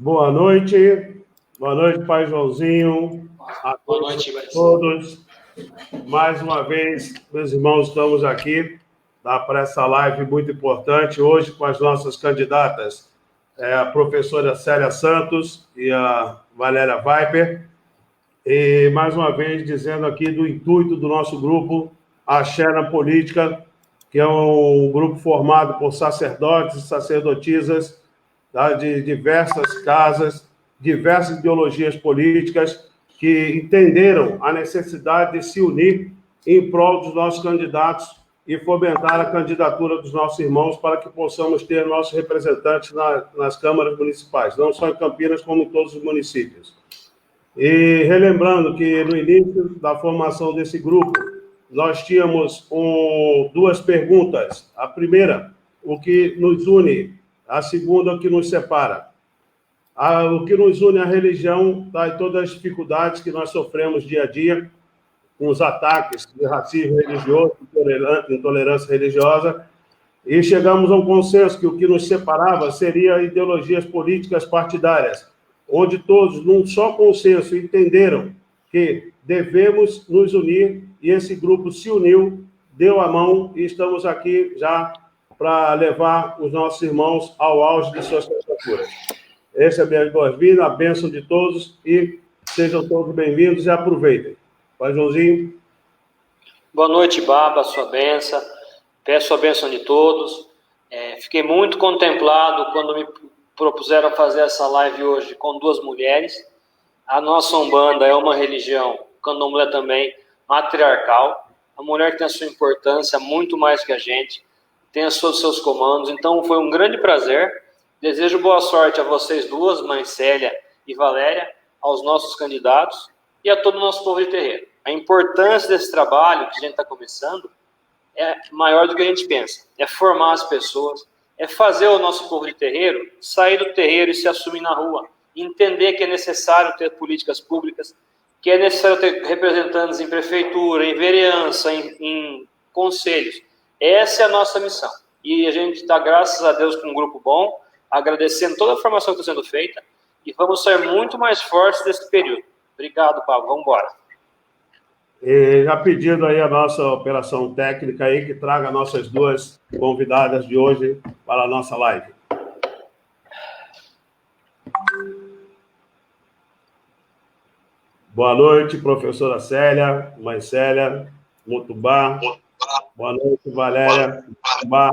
Boa noite, Pai Joãozinho, a todos. Mais uma vez, meus irmãos, estamos aqui para essa live muito importante, hoje com as nossas candidatas, a professora Célia Santos e a Valéria Viper, e mais uma vez dizendo aqui do intuito do nosso grupo, Axé na Política, que é um grupo formado por sacerdotes e sacerdotisas de diversas casas, diversas ideologias políticas, que entenderam a necessidade de se unir em prol dos nossos candidatos e fomentar a candidatura dos nossos irmãos para que possamos ter nossos representantes nas câmaras municipais, não só em Campinas, como em todos os municípios. E relembrando que no início da formação desse grupo, nós tínhamos duas perguntas. A primeira, o que nos une? A segunda, o que nos separa? O que nos une à religião, e todas as dificuldades que nós sofremos dia a dia, com os ataques de racismo religioso, intolerância religiosa, e chegamos a um consenso que o que nos separava seria ideologias políticas partidárias, onde todos, num só consenso, entenderam que devemos nos unir, e esse grupo se uniu, deu a mão, e estamos aqui já para levar os nossos irmãos ao auge de suas candidaturas. Essa é a minha boas-vindas, a bênção de todos, e sejam todos bem-vindos e aproveitem. Pai Joãozinho. Boa noite, Baba, sua bênção. Peço a bênção de todos. Fiquei muito contemplado quando me propuseram fazer essa live hoje com duas mulheres. A nossa Umbanda é uma religião, o Candomblé também, matriarcal. A mulher tem a sua importância, muito mais que a gente, tem os seus comandos. Então, foi um grande prazer. Desejo boa sorte a vocês duas, mãe Célia e Valéria, aos nossos candidatos e a todo o nosso povo de terreiro. A importância desse trabalho que a gente está começando é maior do que a gente pensa. É formar as pessoas, é fazer o nosso povo de terreiro sair do terreiro e se assumir na rua. Entender que é necessário ter políticas públicas, que é necessário ter representantes em prefeitura, em vereança, em conselhos. Essa é a nossa missão. E a gente dá graças a Deus com um grupo bom, agradecendo toda a formação que está sendo feita, e vamos sair muito mais fortes desse período. Obrigado, Pablo. Vamos embora. E já pedindo aí a nossa operação técnica aí, que traga nossas duas convidadas de hoje para a nossa live. Boa noite, professora Célia, mãe Célia, Mutubá. Boa noite, Valéria. Mutubá.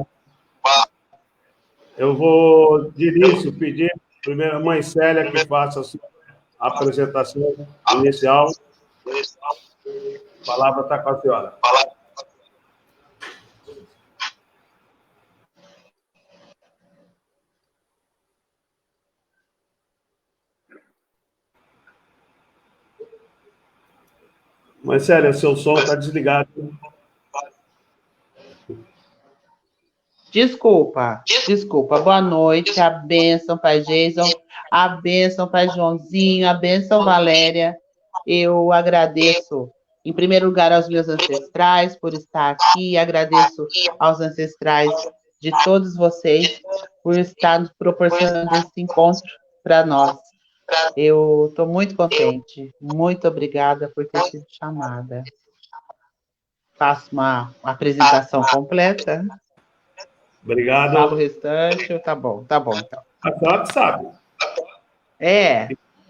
Eu vou, de início, pedir primeiro a mãe Célia que faça a sua apresentação inicial. A palavra está com a senhora. Mãe Célia, seu som está desligado. Desculpa. Boa noite, a bênção, Pai Jason, a bênção, Pai Joãozinho, a bênção, Valéria. Eu agradeço, em primeiro lugar, aos meus ancestrais por estar aqui, agradeço aos ancestrais de todos vocês por estar nos proporcionando esse encontro para nós. Eu estou muito contente, muito obrigada por ter sido chamada. Faço uma apresentação completa. Obrigado. Falo o restante, tá bom, então. A senhora que sabe.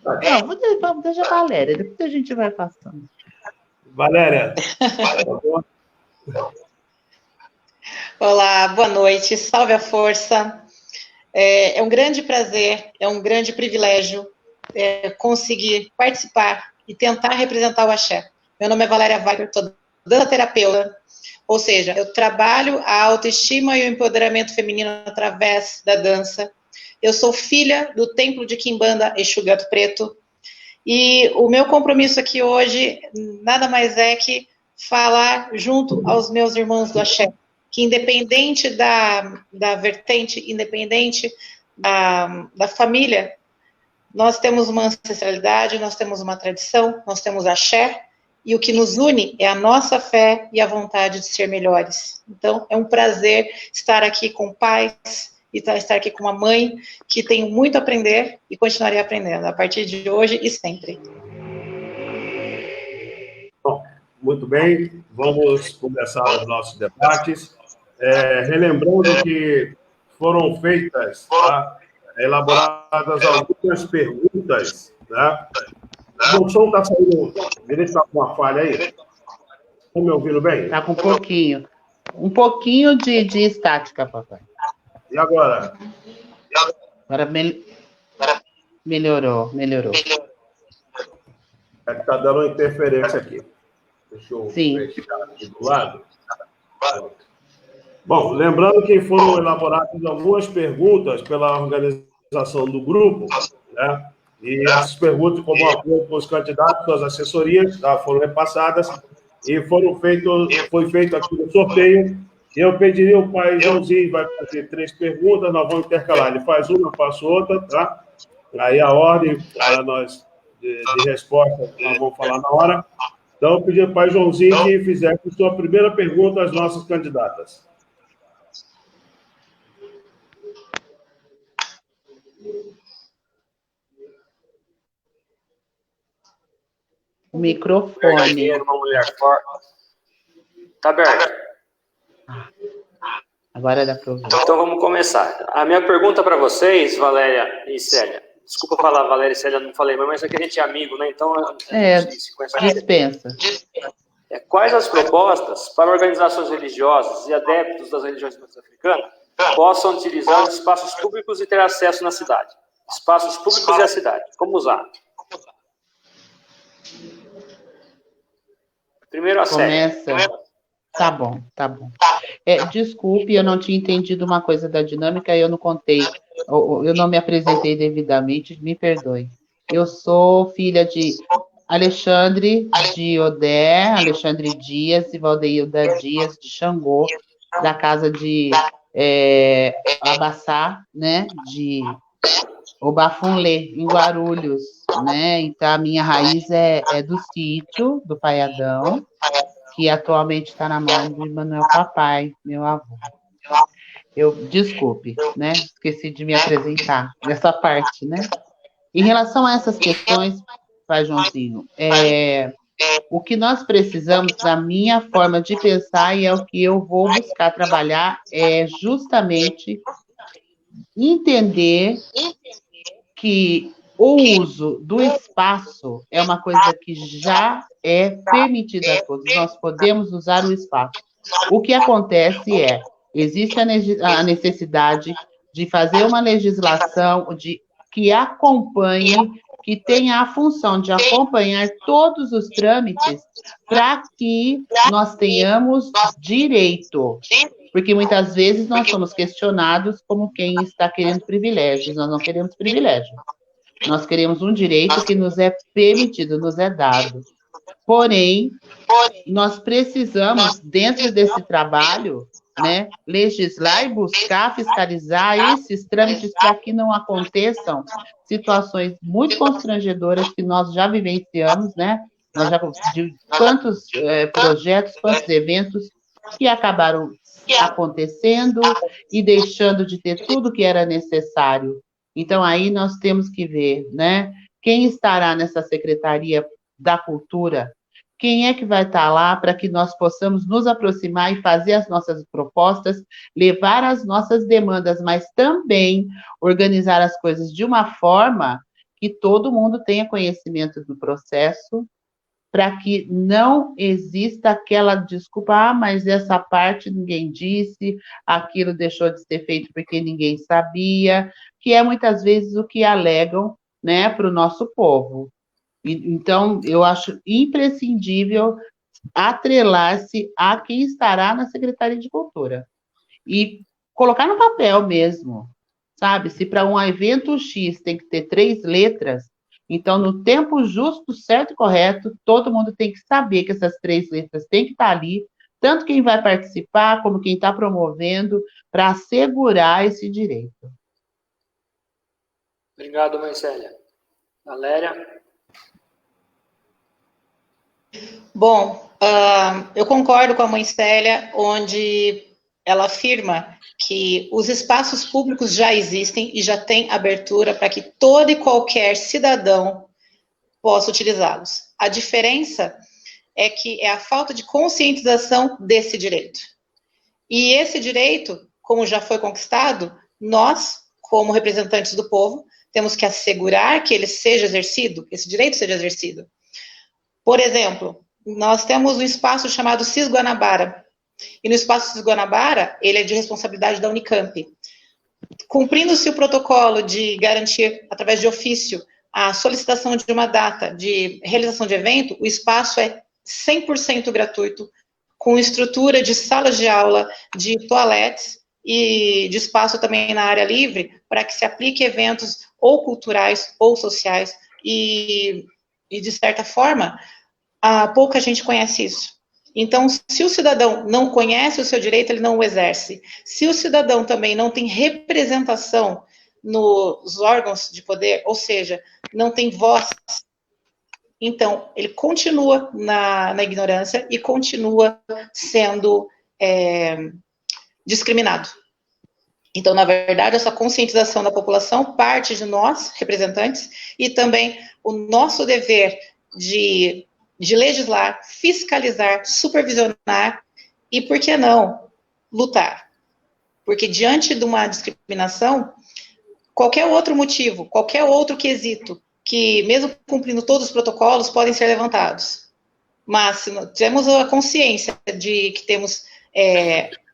Não, vamos deixar a Valéria, depois a gente vai passando. Valéria, por favor. Olá, boa noite, salve a força. É um grande prazer, é um grande privilégio conseguir participar e tentar representar o Axé. Meu nome é Valéria Viper, sou dança-terapeuta. Ou seja, eu trabalho a autoestima e o empoderamento feminino através da dança. Eu sou filha do Templo de Quimbanda Exu Gato Preto. E o meu compromisso aqui hoje nada mais é que falar junto aos meus irmãos do Axé, que independente da vertente, independente da família, nós temos uma ancestralidade, nós temos uma tradição, nós temos Axé, e o que nos une é a nossa fé e a vontade de ser melhores. Então, é um prazer estar aqui com pais, e estar aqui com uma mãe que tem muito a aprender e continuarei aprendendo a partir de hoje e sempre. Bom, muito bem, vamos começar os nossos debates. Relembrando que foram feitas, tá, elaboradas algumas perguntas, né? O som está saindo, direito está com uma falha aí? Estão me ouvindo bem? Está com um pouquinho de estática, papai. E agora? Agora melhorou. É que está dando uma interferência aqui. Deixa eu fechar aqui do lado. Bom, lembrando que foram elaboradas algumas perguntas pela organização do grupo, né? E essas perguntas, como acordo com os candidatos, as assessorias, tá, foram repassadas e foi feito aqui no sorteio. Eu pediria ao pai Joãozinho, vai fazer 3 perguntas, nós vamos intercalar. Ele faz uma, eu faço outra, tá? Aí a ordem de resposta nós vamos falar na hora. Então, eu pedi ao pai Joãozinho que fizesse a sua primeira pergunta às nossas candidatas. O microfone. Uma mulher forte. Tá aberto. Agora dá para ouvir. Então vamos começar. A minha pergunta para vocês, Valéria e Célia. Desculpa falar, Valéria e Célia, não falei, mas aqui a gente é amigo, né? Então a gente se conhece. Dispensa. Quais as propostas para organizações religiosas e adeptos das religiões africanas possam utilizar os espaços públicos e ter acesso na cidade? Espaços públicos e a cidade. Como usar? Primeiro a Célia. Começa. Tá bom. Desculpe, eu não tinha entendido uma coisa da dinâmica, eu não contei, eu não me apresentei devidamente, me perdoe. Eu sou filha de Alexandre de Odé, Alexandre Dias e Valdeilda Dias de Xangô, da casa de Abaçá, né, de Obafunlê, em Guarulhos, né? Então, a minha raiz é do sítio, do Paiadão, que atualmente está na mão de Manuel Papai, meu avô. Desculpe, né? Esqueci de me apresentar nessa parte, né? Em relação a essas questões, pai Joãozinho, o que nós precisamos, na minha forma de pensar, e é o que eu vou buscar trabalhar, é justamente entender que o uso do espaço é uma coisa que já é permitida a todos. Nós podemos usar o espaço. O que acontece existe a necessidade de fazer uma legislação que acompanhe, que tenha a função de acompanhar todos os trâmites para que nós tenhamos direito. Porque muitas vezes nós somos questionados como quem está querendo privilégios. Nós não queremos privilégio. Nós queremos um direito que nos é permitido, nos é dado. Porém, nós precisamos, dentro desse trabalho, né, legislar e buscar fiscalizar esses trâmites para que não aconteçam situações muito constrangedoras que nós já vivenciamos, né? Nós já de quantos projetos, quantos eventos que acabaram acontecendo e deixando de ter tudo que era necessário. Então, aí nós temos que ver, né? Quem estará nessa Secretaria da Cultura? Quem é que vai estar lá para que nós possamos nos aproximar e fazer as nossas propostas, levar as nossas demandas, mas também organizar as coisas de uma forma que todo mundo tenha conhecimento do processo, para que não exista aquela desculpa, mas essa parte ninguém disse, aquilo deixou de ser feito porque ninguém sabia, que é muitas vezes o que alegam, né, para o nosso povo. Então, eu acho imprescindível atrelar-se a quem estará na Secretaria de Cultura e colocar no papel mesmo, sabe? Se para um evento X tem que ter 3 letras, então, no tempo justo, certo e correto, todo mundo tem que saber que essas 3 letras têm que estar ali, tanto quem vai participar, como quem está promovendo, para assegurar esse direito. Obrigado, mãe Célia. Valéria? Bom, eu concordo com a mãe Célia, onde ela afirma que os espaços públicos já existem e já tem abertura para que todo e qualquer cidadão possa utilizá-los. A diferença é que é a falta de conscientização desse direito. E esse direito, como já foi conquistado, nós, como representantes do povo, temos que assegurar que ele seja exercido, que esse direito seja exercido. Por exemplo, nós temos um espaço chamado CIS Guanabara, e no espaço CIS Guanabara, ele é de responsabilidade da Unicamp. Cumprindo-se o protocolo de garantir, através de ofício, a solicitação de uma data de realização de evento, o espaço é 100% gratuito, com estrutura de salas de aula, de toaletes e de espaço também na área livre, para que se aplique eventos ou culturais ou sociais, e de certa forma, pouca gente conhece isso. Então, se o cidadão não conhece o seu direito, ele não o exerce. Se o cidadão também não tem representação nos órgãos de poder, ou seja, não tem voz, então, ele continua na ignorância e continua sendo discriminado. Então, na verdade, essa conscientização da população parte de nós, representantes, e também o nosso dever de legislar, fiscalizar, supervisionar e, por que não, lutar. Porque diante de uma discriminação, qualquer outro motivo, qualquer outro quesito, que mesmo cumprindo todos os protocolos, podem ser levantados. Mas se temos a consciência de que temos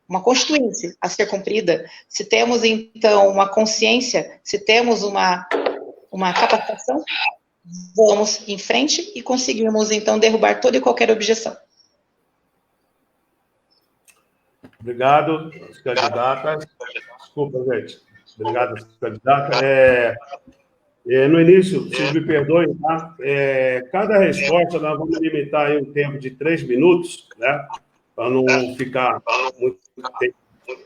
uma constituinte a ser cumprida, se temos, então, uma consciência, se temos uma capacitação, vamos em frente e conseguimos, então, derrubar toda e qualquer objeção. Obrigado, candidatas. Desculpa, gente. Obrigado, candidata. No início, vocês me perdoem, tá? Cada resposta, nós vamos limitar aí um tempo de 3 minutos, né? Para não ficar muito tempo,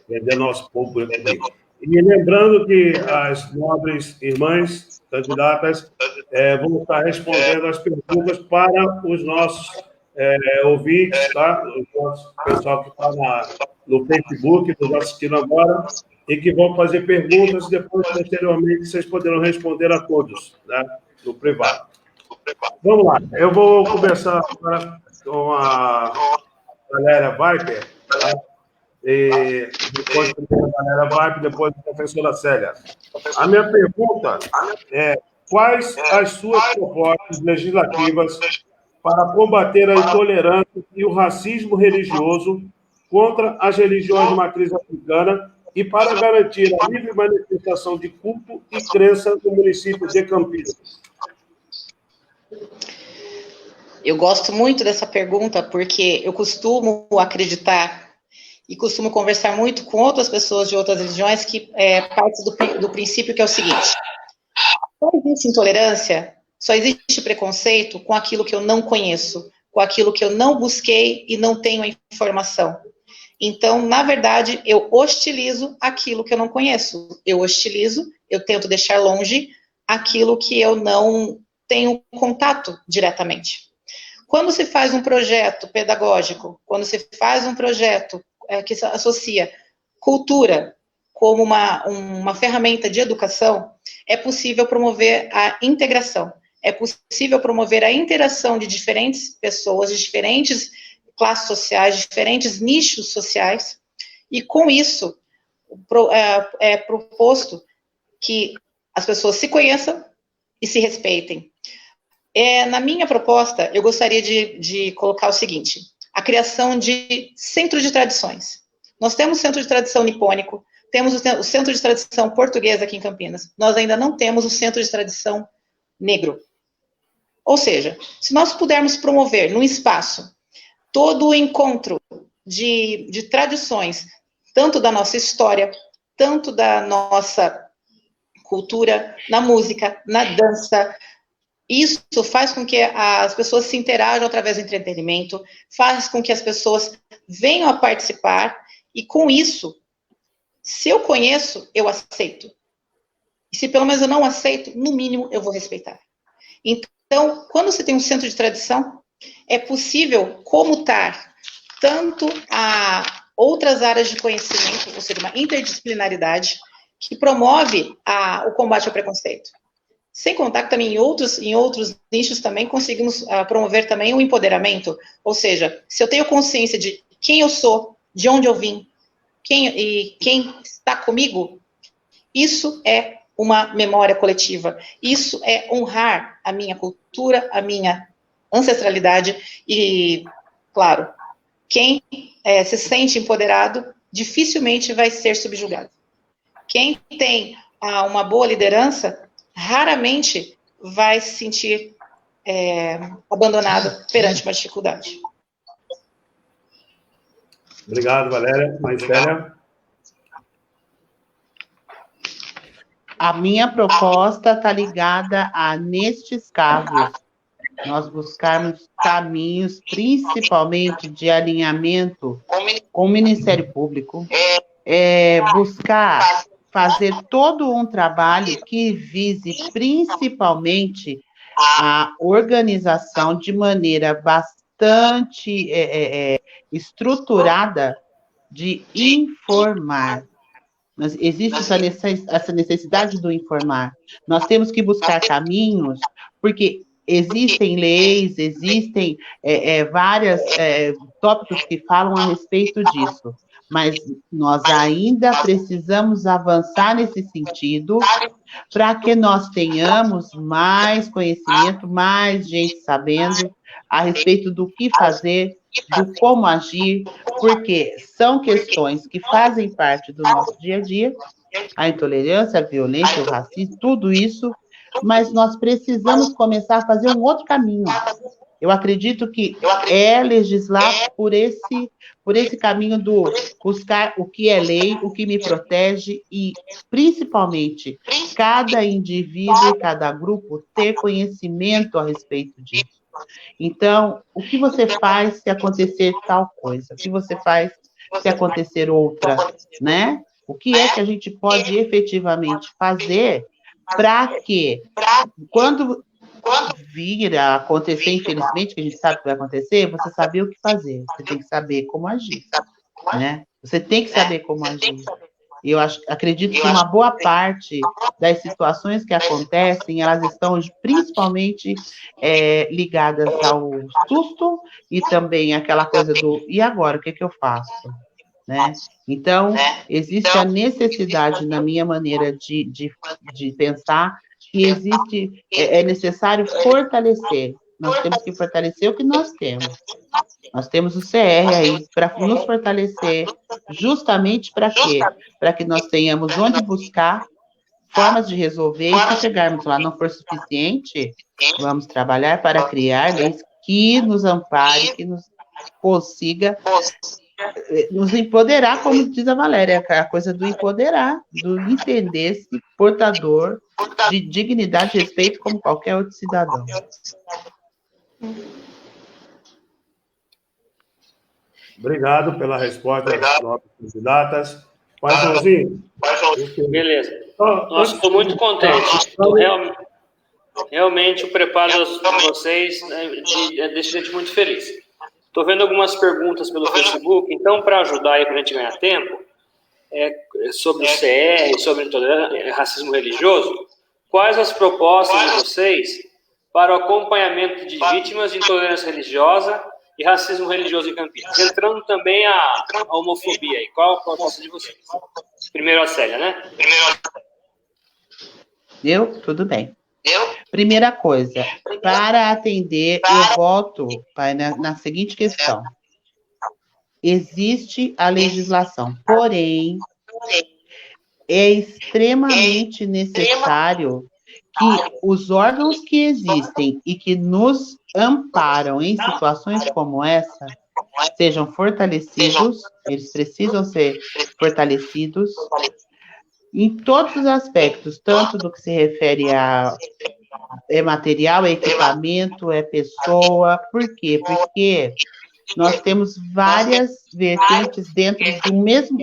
perder nosso público aqui. E lembrando que as nobres irmãs candidatas vão estar respondendo as perguntas para os nossos ouvintes, tá? O nosso pessoal que está no Facebook, nos assistindo agora, e que vão fazer perguntas e depois, posteriormente, vocês poderão responder a todos, né, no privado. Vamos lá, eu vou começar agora com a Valéria Viper, tá? E depois a Valéria Viper, depois a professora Célia. A minha pergunta é: quais as suas propostas legislativas para combater a intolerância e o racismo religioso contra as religiões de matriz africana e para garantir a livre manifestação de culto e crença no município de Campinas? Eu gosto muito dessa pergunta porque eu costumo acreditar e costumo conversar muito com outras pessoas de outras religiões que partem do princípio que é o seguinte: só existe intolerância, só existe preconceito com aquilo que eu não conheço, com aquilo que eu não busquei e não tenho a informação. Então, na verdade, eu hostilizo aquilo que eu não conheço. Eu hostilizo, eu tento deixar longe aquilo que eu não tenho contato diretamente. Quando se faz um projeto pedagógico, quando se faz um projeto que associa cultura como uma ferramenta de educação, é possível promover a integração, é possível promover a interação de diferentes pessoas, de diferentes classes sociais, diferentes nichos sociais, e com isso é proposto que as pessoas se conheçam e se respeitem. Na minha proposta, eu gostaria de colocar o seguinte: a criação de centro de tradições. Nós temos o centro de tradição nipônico, temos o centro de tradição portuguesa aqui em Campinas, nós ainda não temos o centro de tradição negro. Ou seja, se nós pudermos promover num espaço todo o encontro de tradições, tanto da nossa história, tanto da nossa cultura, na música, na dança, isso faz com que as pessoas se interajam através do entretenimento, faz com que as pessoas venham a participar, e com isso, se eu conheço, eu aceito. E se pelo menos eu não aceito, no mínimo eu vou respeitar. Então, quando você tem um centro de tradição, é possível comutar tanto outras áreas de conhecimento, ou seja, uma interdisciplinaridade que promove o combate ao preconceito. Sem contar que também em outros nichos também conseguimos promover também o empoderamento, ou seja, se eu tenho consciência de quem eu sou, de onde eu vim, quem está comigo, isso é uma memória coletiva, isso é honrar a minha cultura, a minha ancestralidade e, claro, quem se sente empoderado dificilmente vai ser subjugado. Quem tem uma boa liderança raramente vai se sentir abandonado perante uma dificuldade. Obrigado, Valéria. Marcélia? A minha proposta está ligada nestes casos, nós buscarmos caminhos, principalmente de alinhamento com o Ministério Público, buscar fazer todo um trabalho que vise principalmente a organização de maneira bastante estruturada de informar. Existe essa necessidade do informar. Nós temos que buscar caminhos, porque existem leis, existem vários tópicos que falam a respeito disso, mas nós ainda precisamos avançar nesse sentido para que nós tenhamos mais conhecimento, mais gente sabendo a respeito do que fazer, do como agir, porque são questões que fazem parte do nosso dia a dia, a intolerância, a violência, o racismo, tudo isso, mas nós precisamos começar a fazer um outro caminho. Eu acredito que legislar por esse caminho do buscar o que é lei, o que me protege e, principalmente, cada indivíduo e cada grupo ter conhecimento a respeito disso. Então, o que você faz se acontecer tal coisa? O que você faz se acontecer outra, né? O que é que a gente pode efetivamente fazer para que, quando vir a acontecer, infelizmente, que a gente sabe que vai acontecer, você saber o que fazer, você tem que saber como agir, né? Você tem que saber como agir. Eu acredito que uma boa parte das situações que acontecem, elas estão principalmente ligadas ao susto e também aquela coisa do, e agora, o que eu faço? Né? Então, existe a necessidade, na minha maneira de pensar, que é necessário fortalecer. Nós temos que fortalecer o que nós temos. Nós temos o CR aí para nos fortalecer, justamente para quê? Para que nós tenhamos onde buscar formas de resolver, e se chegarmos lá não for suficiente, vamos trabalhar para criar leis que nos ampare, que nos consiga nos empoderar, como diz a Valéria, a coisa do empoderar, do entender-se portador de dignidade e respeito como qualquer outro cidadão. Obrigado pela resposta das nossas candidatas. Pai Joãozinho. Beleza. Nossa, estou muito contente. Realmente o preparo de vocês deixa a gente muito feliz. Estou vendo algumas perguntas pelo Facebook, então, para ajudar aí, para a gente ganhar tempo, sobre o CR, sobre intolerância, racismo religioso, quais as propostas de vocês para o acompanhamento de vítimas de intolerância religiosa e racismo religioso em Campinas? Entrando também a homofobia aí, qual a proposta de vocês? Primeiro a Célia, né? Tudo bem. Primeira coisa, para atender, eu volto na seguinte questão. Existe a legislação, porém, é extremamente necessário que os órgãos que existem e que nos amparam em situações como essa sejam fortalecidos, eles precisam ser fortalecidos em todos os aspectos, tanto do que se refere a material, equipamento, pessoa. Por quê? Porque nós temos várias vertentes dentro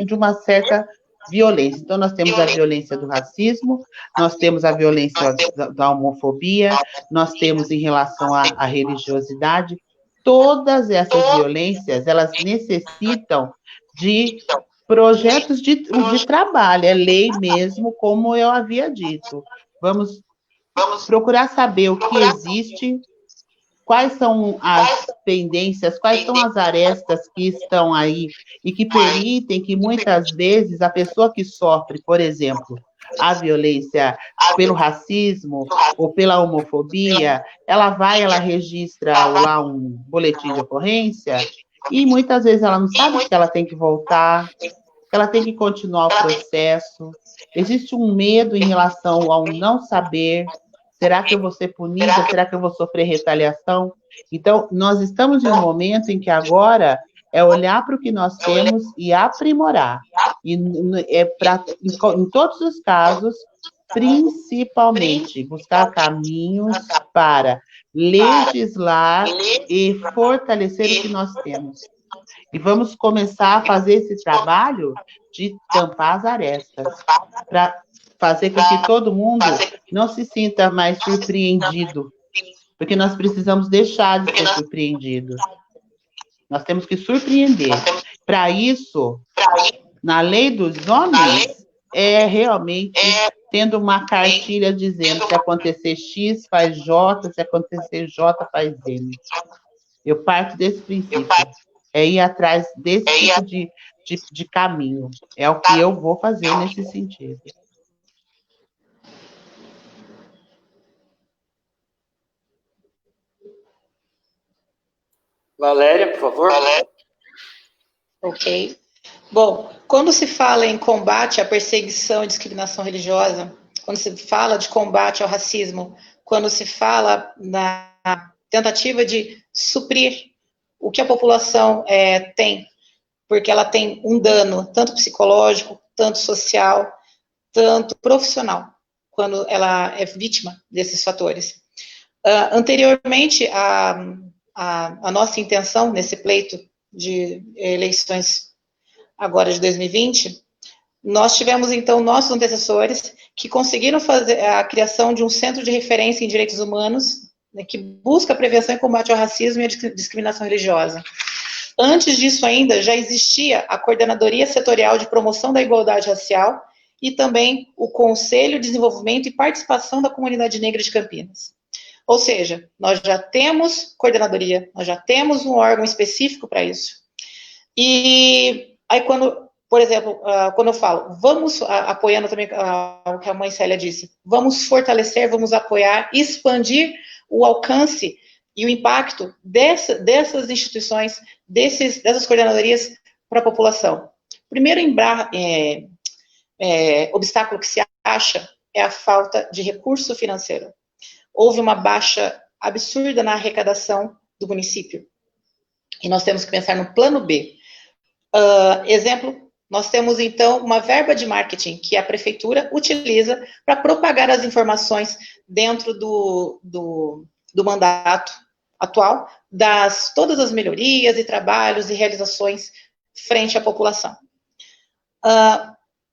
de uma certa violência. Então, nós temos a violência do racismo, nós temos a violência da homofobia, nós temos em relação à religiosidade. Todas essas violências, elas necessitam de projetos de trabalho, é lei mesmo, como eu havia dito. Vamos procurar saber o que existe, quais são as pendências, quais são as arestas que estão aí e que permitem que, muitas vezes, a pessoa que sofre, por exemplo, a violência pelo racismo ou pela homofobia, ela registra lá um boletim de ocorrência e, muitas vezes, ela não sabe que ela tem que voltar, que ela tem que continuar o processo. Existe um medo em relação ao não saber. Será que eu vou ser punida? Será que eu vou sofrer retaliação? Então, nós estamos em um momento em que agora é olhar para o que nós temos e aprimorar. E em todos os casos, principalmente, buscar caminhos para legislar e fortalecer o que nós temos. E vamos começar a fazer esse trabalho de tampar as arestas, para fazer com que todo mundo não se sinta mais surpreendido, porque nós precisamos deixar de ser surpreendidos. Nós temos que surpreender. Para isso, na lei dos homens, é realmente tendo uma cartilha dizendo se acontecer X, faz J, se acontecer J, faz M. Eu parto desse princípio. É ir atrás desse tipo de caminho. É o que eu vou fazer nesse sentido. Valéria, por favor. Ok. Bom, quando se fala em combate à perseguição e discriminação religiosa, quando se fala de combate ao racismo, quando se fala na tentativa de suprir o que a população tem, porque ela tem um dano tanto psicológico, tanto social, tanto profissional, quando ela é vítima desses fatores. Anteriormente, a nossa intenção nesse pleito de eleições agora de 2020, nós tivemos, então, nossos antecessores que conseguiram fazer a criação de um centro de referência em direitos humanos, né, que busca a prevenção e combate ao racismo e à discriminação religiosa. Antes disso ainda, já existia a Coordenadoria Setorial de Promoção da Igualdade Racial e também o Conselho de Desenvolvimento e Participação da Comunidade Negra de Campinas. Ou seja, nós já temos coordenadoria, nós já temos um órgão específico para isso. E aí, quando, por exemplo, quando eu falo, vamos, apoiando também o que a mãe Célia disse, vamos fortalecer, vamos apoiar, expandir o alcance e o impacto dessas instituições, dessas coordenadorias para a população. O primeiro obstáculo que se acha é a falta de recurso financeiro. Houve uma baixa absurda na arrecadação do município. E nós temos que pensar no plano B. Exemplo, nós temos, então, uma verba de marketing que a prefeitura utiliza para propagar as informações dentro do mandato atual, todas as melhorias e trabalhos e realizações frente à população.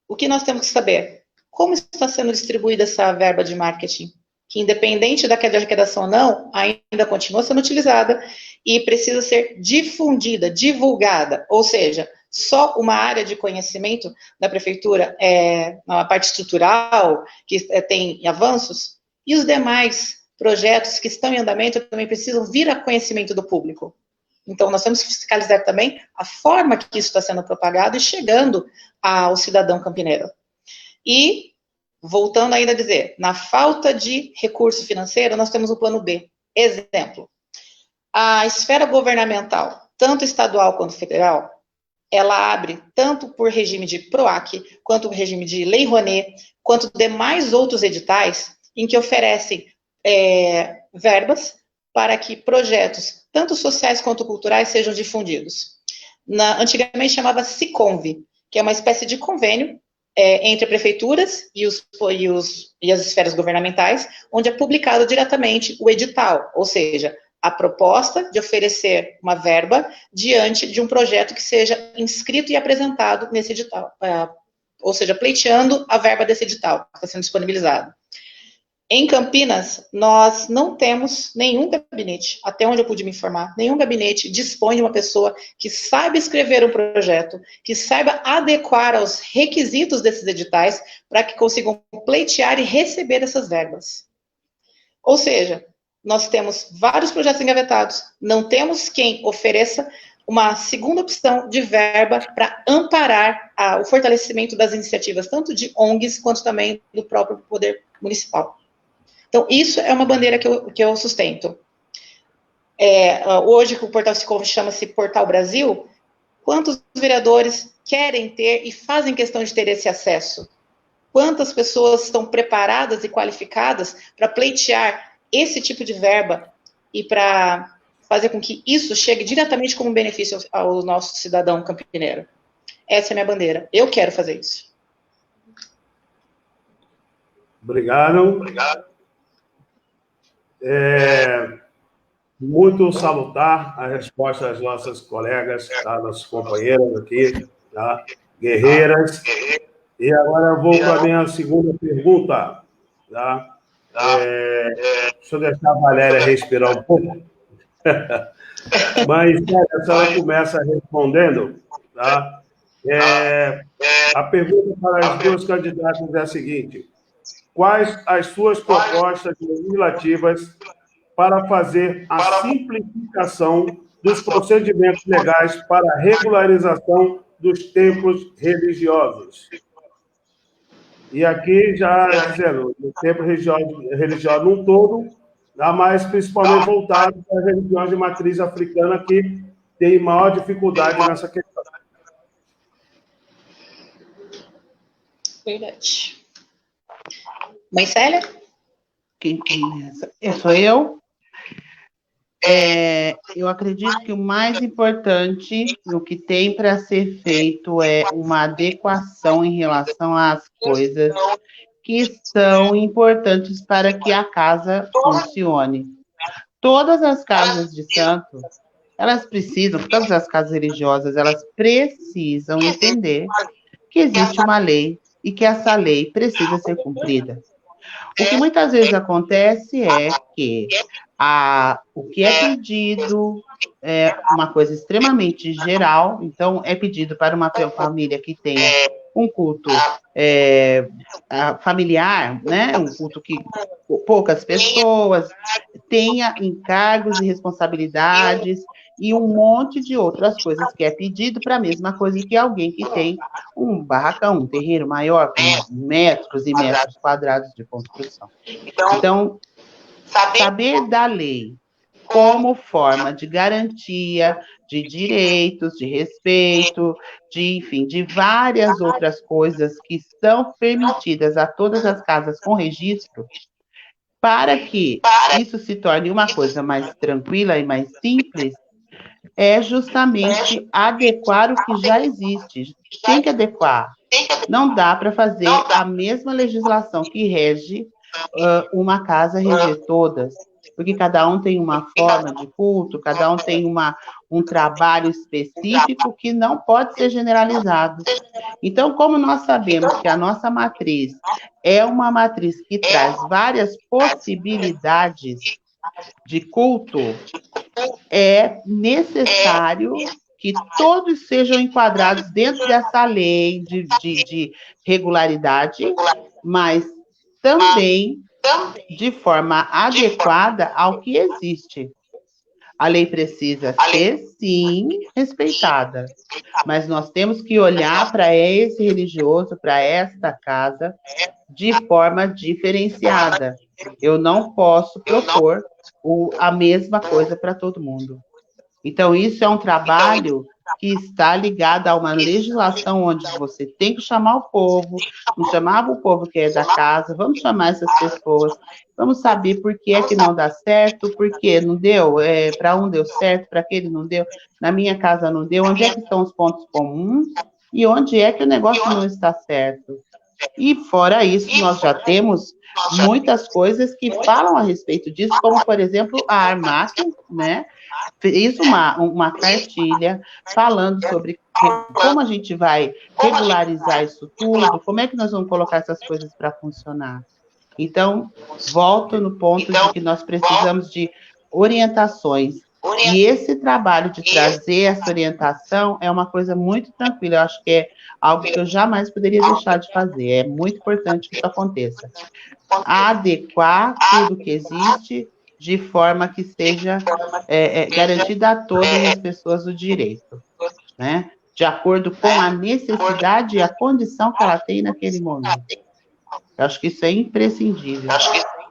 O que nós temos que saber? Como está sendo distribuída essa verba de marketing? Que, independente da arrecadação ou não, ainda continua sendo utilizada e precisa ser difundida, divulgada, ou seja, só uma área de conhecimento da prefeitura, na parte estrutural, que tem avanços, e os demais projetos que estão em andamento também precisam vir a conhecimento do público. Então, nós temos que fiscalizar também a forma que isso está sendo propagado e chegando ao cidadão campineiro. E, voltando ainda a dizer, na falta de recurso financeiro, nós temos o plano B. Exemplo, a esfera governamental, tanto estadual quanto federal, ela abre tanto por regime de PROAC, quanto por regime de Lei Rouanet, quanto demais outros editais, em que oferecem verbas para que projetos, tanto sociais quanto culturais, sejam difundidos. Antigamente chamava Siconv, que é uma espécie de convênio entre prefeituras e as esferas governamentais, onde é publicado diretamente o edital, ou seja, a proposta de oferecer uma verba diante de um projeto que seja inscrito e apresentado nesse edital, ou seja, pleiteando a verba desse edital que está sendo disponibilizado. Em Campinas, nós não temos nenhum gabinete, até onde eu pude me informar, nenhum gabinete dispõe de uma pessoa que saiba escrever um projeto, que saiba adequar aos requisitos desses editais para que consigam pleitear e receber essas verbas. Ou seja, nós temos vários projetos engavetados, não temos quem ofereça uma segunda opção de verba para amparar o fortalecimento das iniciativas, tanto de ONGs quanto também do próprio poder municipal. Então, isso é uma bandeira que eu sustento. Hoje, que o Portal Sicom chama-se Portal Brasil, quantos vereadores querem ter e fazem questão de ter esse acesso? Quantas pessoas estão preparadas e qualificadas para pleitear esse tipo de verba e para fazer com que isso chegue diretamente como benefício ao nosso cidadão campineiro? Essa é a minha bandeira. Eu quero fazer isso. Obrigado. Muito salutar a resposta das nossas colegas, tá? Nossas companheiras aqui, tá? Guerreiras. E agora eu vou para a minha segunda pergunta. Tá? Deixa eu deixar a Valéria respirar um pouco. Mas a senhora começa respondendo. Tá? A pergunta para as duas candidatas é a seguinte: quais as suas propostas legislativas para fazer a simplificação dos procedimentos legais para a regularização dos templos religiosos? E aqui, já dizendo, o templo religioso num todo, mas principalmente voltado para as religiões de matriz africana, que tem maior dificuldade nessa questão. Verdade. Mãe Célia? Quem começa? Sou eu? Eu acredito que o mais importante, o que tem para ser feito é uma adequação em relação às coisas que são importantes para que a casa funcione. Todas as casas de santo, elas precisam, todas as casas religiosas, elas precisam entender que existe uma lei e que essa lei precisa ser cumprida. O que muitas vezes acontece é que o que é pedido é uma coisa extremamente geral, então é pedido para uma família que tenha um culto familiar, né? Um culto que poucas pessoas tenha encargos e responsabilidades e um monte de outras coisas que é pedido para a mesma coisa que alguém que tem um barracão, um terreiro maior, com metros e metros quadrados de construção. Então, saber da lei como forma de garantia de direitos, de respeito, enfim, de várias outras coisas que são permitidas a todas as casas com registro, para que isso se torne uma coisa mais tranquila e mais simples, é justamente adequar o que já existe. Tem que adequar. Não dá para fazer a mesma legislação que rege uma casa reger todas, porque cada um tem uma forma de culto, cada um tem um trabalho específico que não pode ser generalizado. Então, como nós sabemos que a nossa matriz é uma matriz que traz várias possibilidades de culto, é necessário que todos sejam enquadrados dentro dessa lei de regularidade, mas também de forma adequada ao que existe. A lei precisa ser, sim, respeitada, mas nós temos que olhar para esse religioso, para esta casa, de forma diferenciada. Eu não posso propor a mesma coisa para todo mundo. Então, isso é um trabalho que está ligado a uma legislação onde você tem que chamar o povo, não chamava o povo que é da casa, vamos chamar essas pessoas, vamos saber por que é que não dá certo, por que não deu, para um deu certo, para aquele não deu, na minha casa não deu, onde é que estão os pontos comuns e onde é que o negócio não está certo. E fora isso, nós já temos muitas coisas que falam a respeito disso, como, por exemplo, a Armac, né? Fez uma cartilha falando sobre como a gente vai regularizar isso tudo, como é que nós vamos colocar essas coisas para funcionar. Então, volto no ponto de que nós precisamos de orientações. E esse trabalho de trazer essa orientação é uma coisa muito tranquila. Eu acho que é algo que eu jamais poderia deixar de fazer. É muito importante que isso aconteça. Adequar tudo que existe de forma que seja garantida a todas as pessoas o direito, né? De acordo com a necessidade e a condição que ela tem naquele momento. Eu acho que isso é imprescindível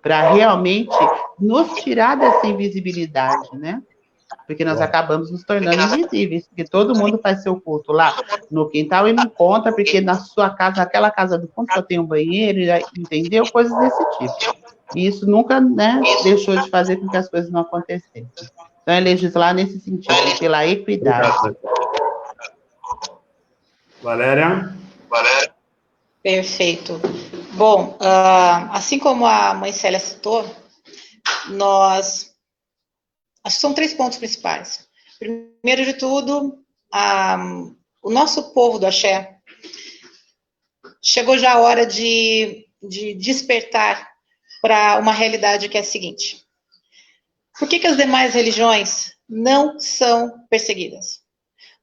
para realmente nos tirar dessa invisibilidade, né? Porque nós acabamos nos tornando invisíveis, porque todo mundo faz seu culto lá no quintal e não conta, porque na sua casa, aquela casa do fundo só tem um banheiro, entendeu? Coisas desse tipo. E isso nunca, né, deixou de fazer com que as coisas não acontecessem. Então, é legislar nesse sentido, pela equidade. Valéria? Perfeito. Bom, assim como a mãe Célia citou, acho que são 3 pontos principais. Primeiro de tudo, o nosso povo do axé chegou já a hora de despertar para uma realidade que é a seguinte: por que as demais religiões não são perseguidas?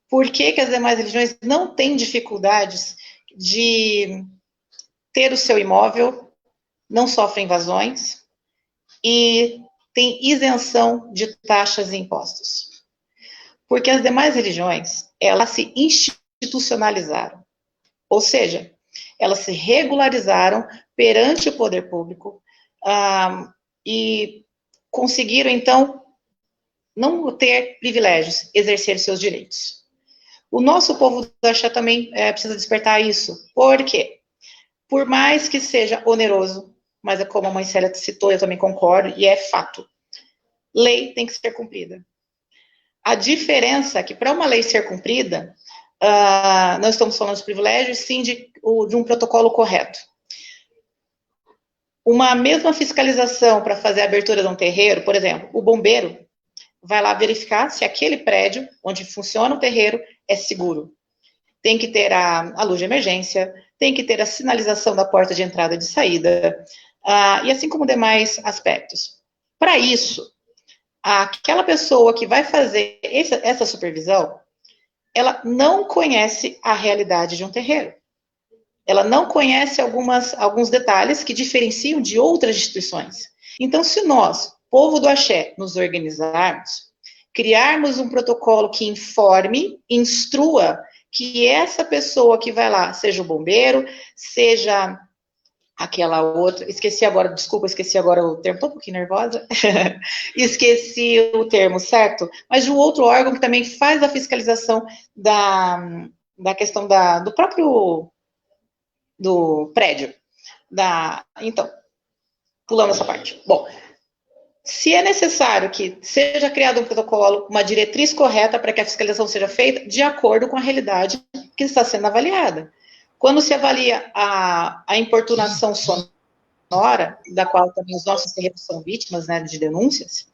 Por que as demais religiões não têm dificuldades de ter o seu imóvel, não sofrem invasões e tem isenção de taxas e impostos? Porque as demais religiões, elas se institucionalizaram. Ou seja, elas se regularizaram perante o poder público e conseguiram, então, não ter privilégios, exercer seus direitos. O nosso povo do axé também precisa despertar isso. Por quê? Por mais que seja oneroso, mas é como a mãe Célia citou, eu também concordo, e é fato. Lei tem que ser cumprida. A diferença é que, para uma lei ser cumprida, nós estamos falando de privilégios, sim, de um protocolo correto. Uma mesma fiscalização para fazer a abertura de um terreiro, por exemplo, o bombeiro vai lá verificar se aquele prédio onde funciona o terreiro é seguro. Tem que ter a luz de emergência, tem que ter a sinalização da porta de entrada e de saída, e assim como demais aspectos. Para isso, aquela pessoa que vai fazer essa supervisão, ela não conhece a realidade de um terreiro. Ela não conhece alguns detalhes que diferenciam de outras instituições. Então, se nós, povo do axé, nos organizarmos, criarmos um protocolo que informe, instrua, que essa pessoa que vai lá, seja o bombeiro, seja aquela outra, esqueci agora o termo, tô um pouquinho nervosa, esqueci o termo, certo? Mas o outro órgão que também faz a fiscalização da questão do próprio do prédio. Então, pulamos essa parte. Bom, se é necessário que seja criado um protocolo, uma diretriz correta para que a fiscalização seja feita de acordo com a realidade que está sendo avaliada. Quando se avalia a importunação sonora, da qual também os nossos terreiros são vítimas, né, de denúncias,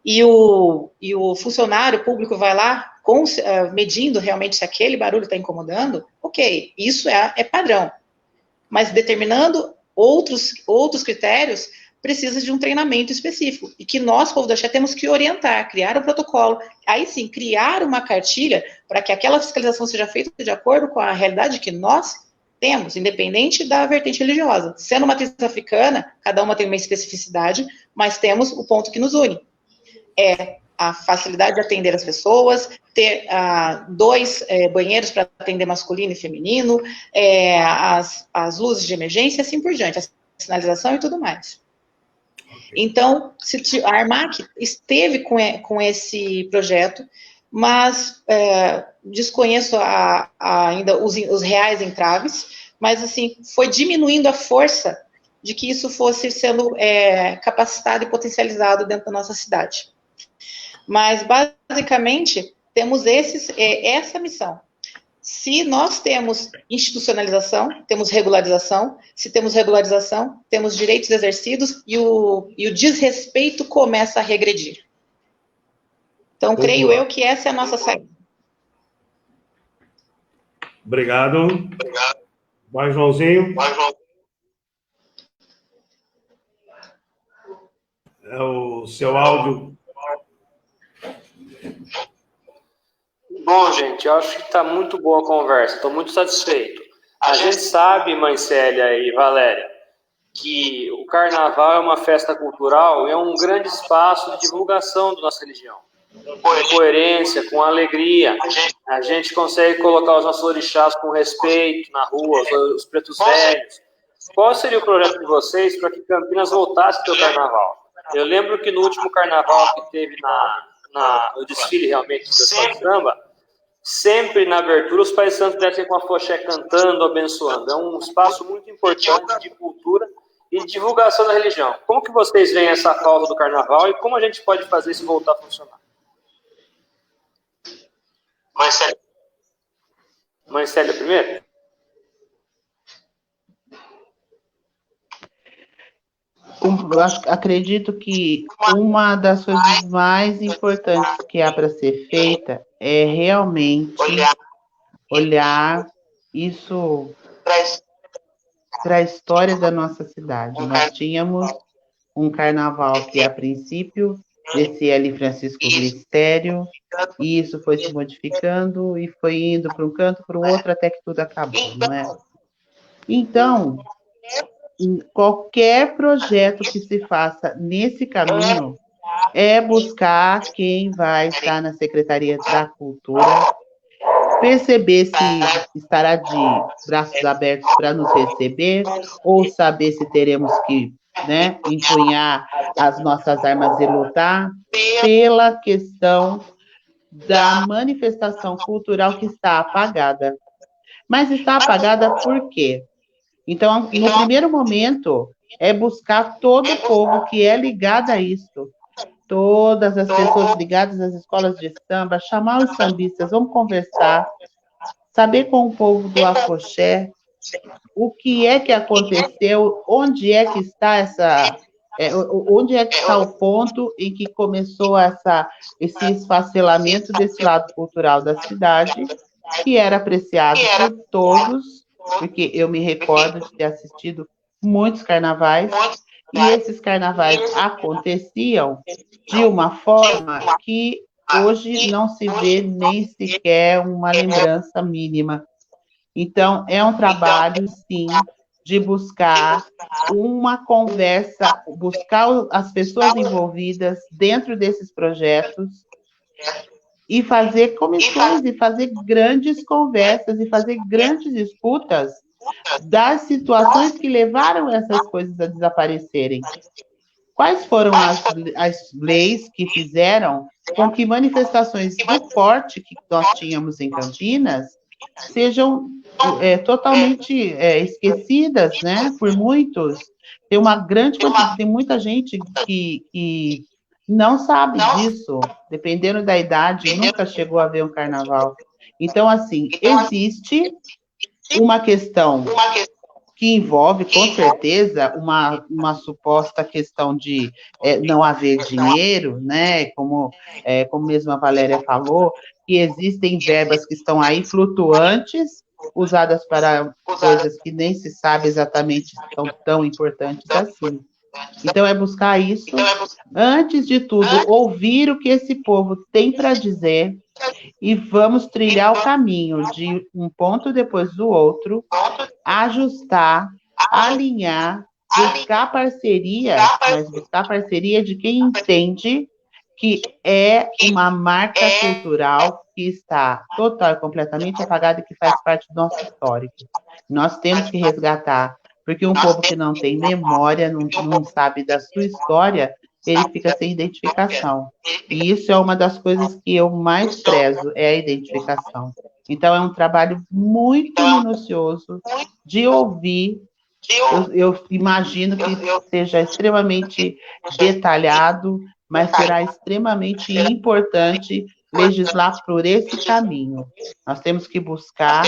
e o funcionário público vai lá medindo realmente se aquele barulho está incomodando, ok, isso é padrão. Mas determinando outros critérios, precisa de um treinamento específico, e que nós, povo do axé, temos que orientar, criar um protocolo, aí sim, criar uma cartilha para que aquela fiscalização seja feita de acordo com a realidade que nós temos, independente da vertente religiosa. Sendo matriz africana, cada uma tem uma especificidade, mas temos o ponto que nos une. É a facilidade de atender as pessoas, ter 2 banheiros para atender masculino e feminino, as luzes de emergência, assim por diante, a sinalização e tudo mais. Então, a Armac esteve com esse projeto, mas desconheço ainda os reais entraves, mas assim, foi diminuindo a força de que isso fosse sendo capacitado e potencializado dentro da nossa cidade. Mas, basicamente, temos essa missão. Se nós temos institucionalização, temos regularização. Se temos regularização, temos direitos exercidos e o desrespeito começa a regredir. Então, creio eu que essa é a nossa saída. Obrigado. Vai, Joãozinho. o seu áudio. Bom, gente, eu acho que está muito boa a conversa, estou muito satisfeito. A gente sabe, mãe Célia e Valéria, que o carnaval é uma festa cultural e é um grande espaço de divulgação da nossa religião. Com coerência, com alegria. A gente consegue colocar os nossos orixás com respeito na rua, os pretos velhos. Qual seria o projeto de vocês para que Campinas voltasse a ter o carnaval? Eu lembro que no último carnaval que teve no desfile realmente do pessoal de samba, sempre na abertura os pais santos descem com a afoxé cantando, abençoando. É um espaço muito importante de cultura e de divulgação da religião. Como que vocês veem essa causa do carnaval e como a gente pode fazer isso voltar a funcionar? Mãe Célia primeiro? Acredito que uma das coisas mais importantes que há para ser feita é realmente olhar isso para a história da nossa cidade. Nós tínhamos um carnaval que, a princípio, descia ali Francisco Glicério, e isso foi se modificando e foi indo para um canto, para o outro, até que tudo acabou, não é? Então, qualquer projeto que se faça nesse caminho é buscar quem vai estar na Secretaria da Cultura, perceber se estará de braços abertos para nos receber, ou saber se teremos que, né, empunhar as nossas armas e lutar pela questão da manifestação cultural que está apagada. Mas está apagada por quê? Então, no primeiro momento, é buscar todo o povo que é ligado a isso, todas as pessoas ligadas às escolas de samba, chamar os sambistas, vamos conversar, saber com o povo do afoxé o que é que aconteceu, onde é que está onde é que está o ponto em que começou esse esfacelamento desse lado cultural da cidade, que era apreciado por todos, porque eu me recordo de ter assistido muitos carnavais, e esses carnavais aconteciam de uma forma que hoje não se vê nem sequer uma lembrança mínima. Então, é um trabalho, sim, de buscar uma conversa, buscar as pessoas envolvidas dentro desses projetos e fazer comissões, e fazer grandes conversas, e fazer grandes disputas das situações que levaram essas coisas a desaparecerem. Quais foram as leis que fizeram com que manifestações do porte que nós tínhamos em Campinas sejam totalmente esquecidas, né, por muitos? Tem uma grande quantidade, tem muita gente que não sabe disso, dependendo da idade, nunca chegou a ver um carnaval. Então, assim, existe uma questão que envolve, com certeza, uma suposta questão de não haver dinheiro, né? Como mesmo a Valéria falou, que existem verbas que estão aí flutuantes, usadas para coisas que nem se sabe exatamente se são tão importantes assim. Então, é buscar isso, antes de tudo, ouvir o que esse povo tem para dizer, e vamos trilhar o caminho de um ponto depois do outro, ajustar, alinhar, buscar parceria, mas buscar parceria de quem entende que é uma marca cultural que está total e completamente apagada e que faz parte do nosso histórico. Nós temos que resgatar, porque um povo que não tem memória, não sabe da sua história, ele fica sem identificação. E isso é uma das coisas que eu mais prezo, é a identificação. Então, é um trabalho muito minucioso de ouvir. Eu imagino que seja extremamente detalhado, mas será extremamente importante legislar por esse caminho. Nós temos que buscar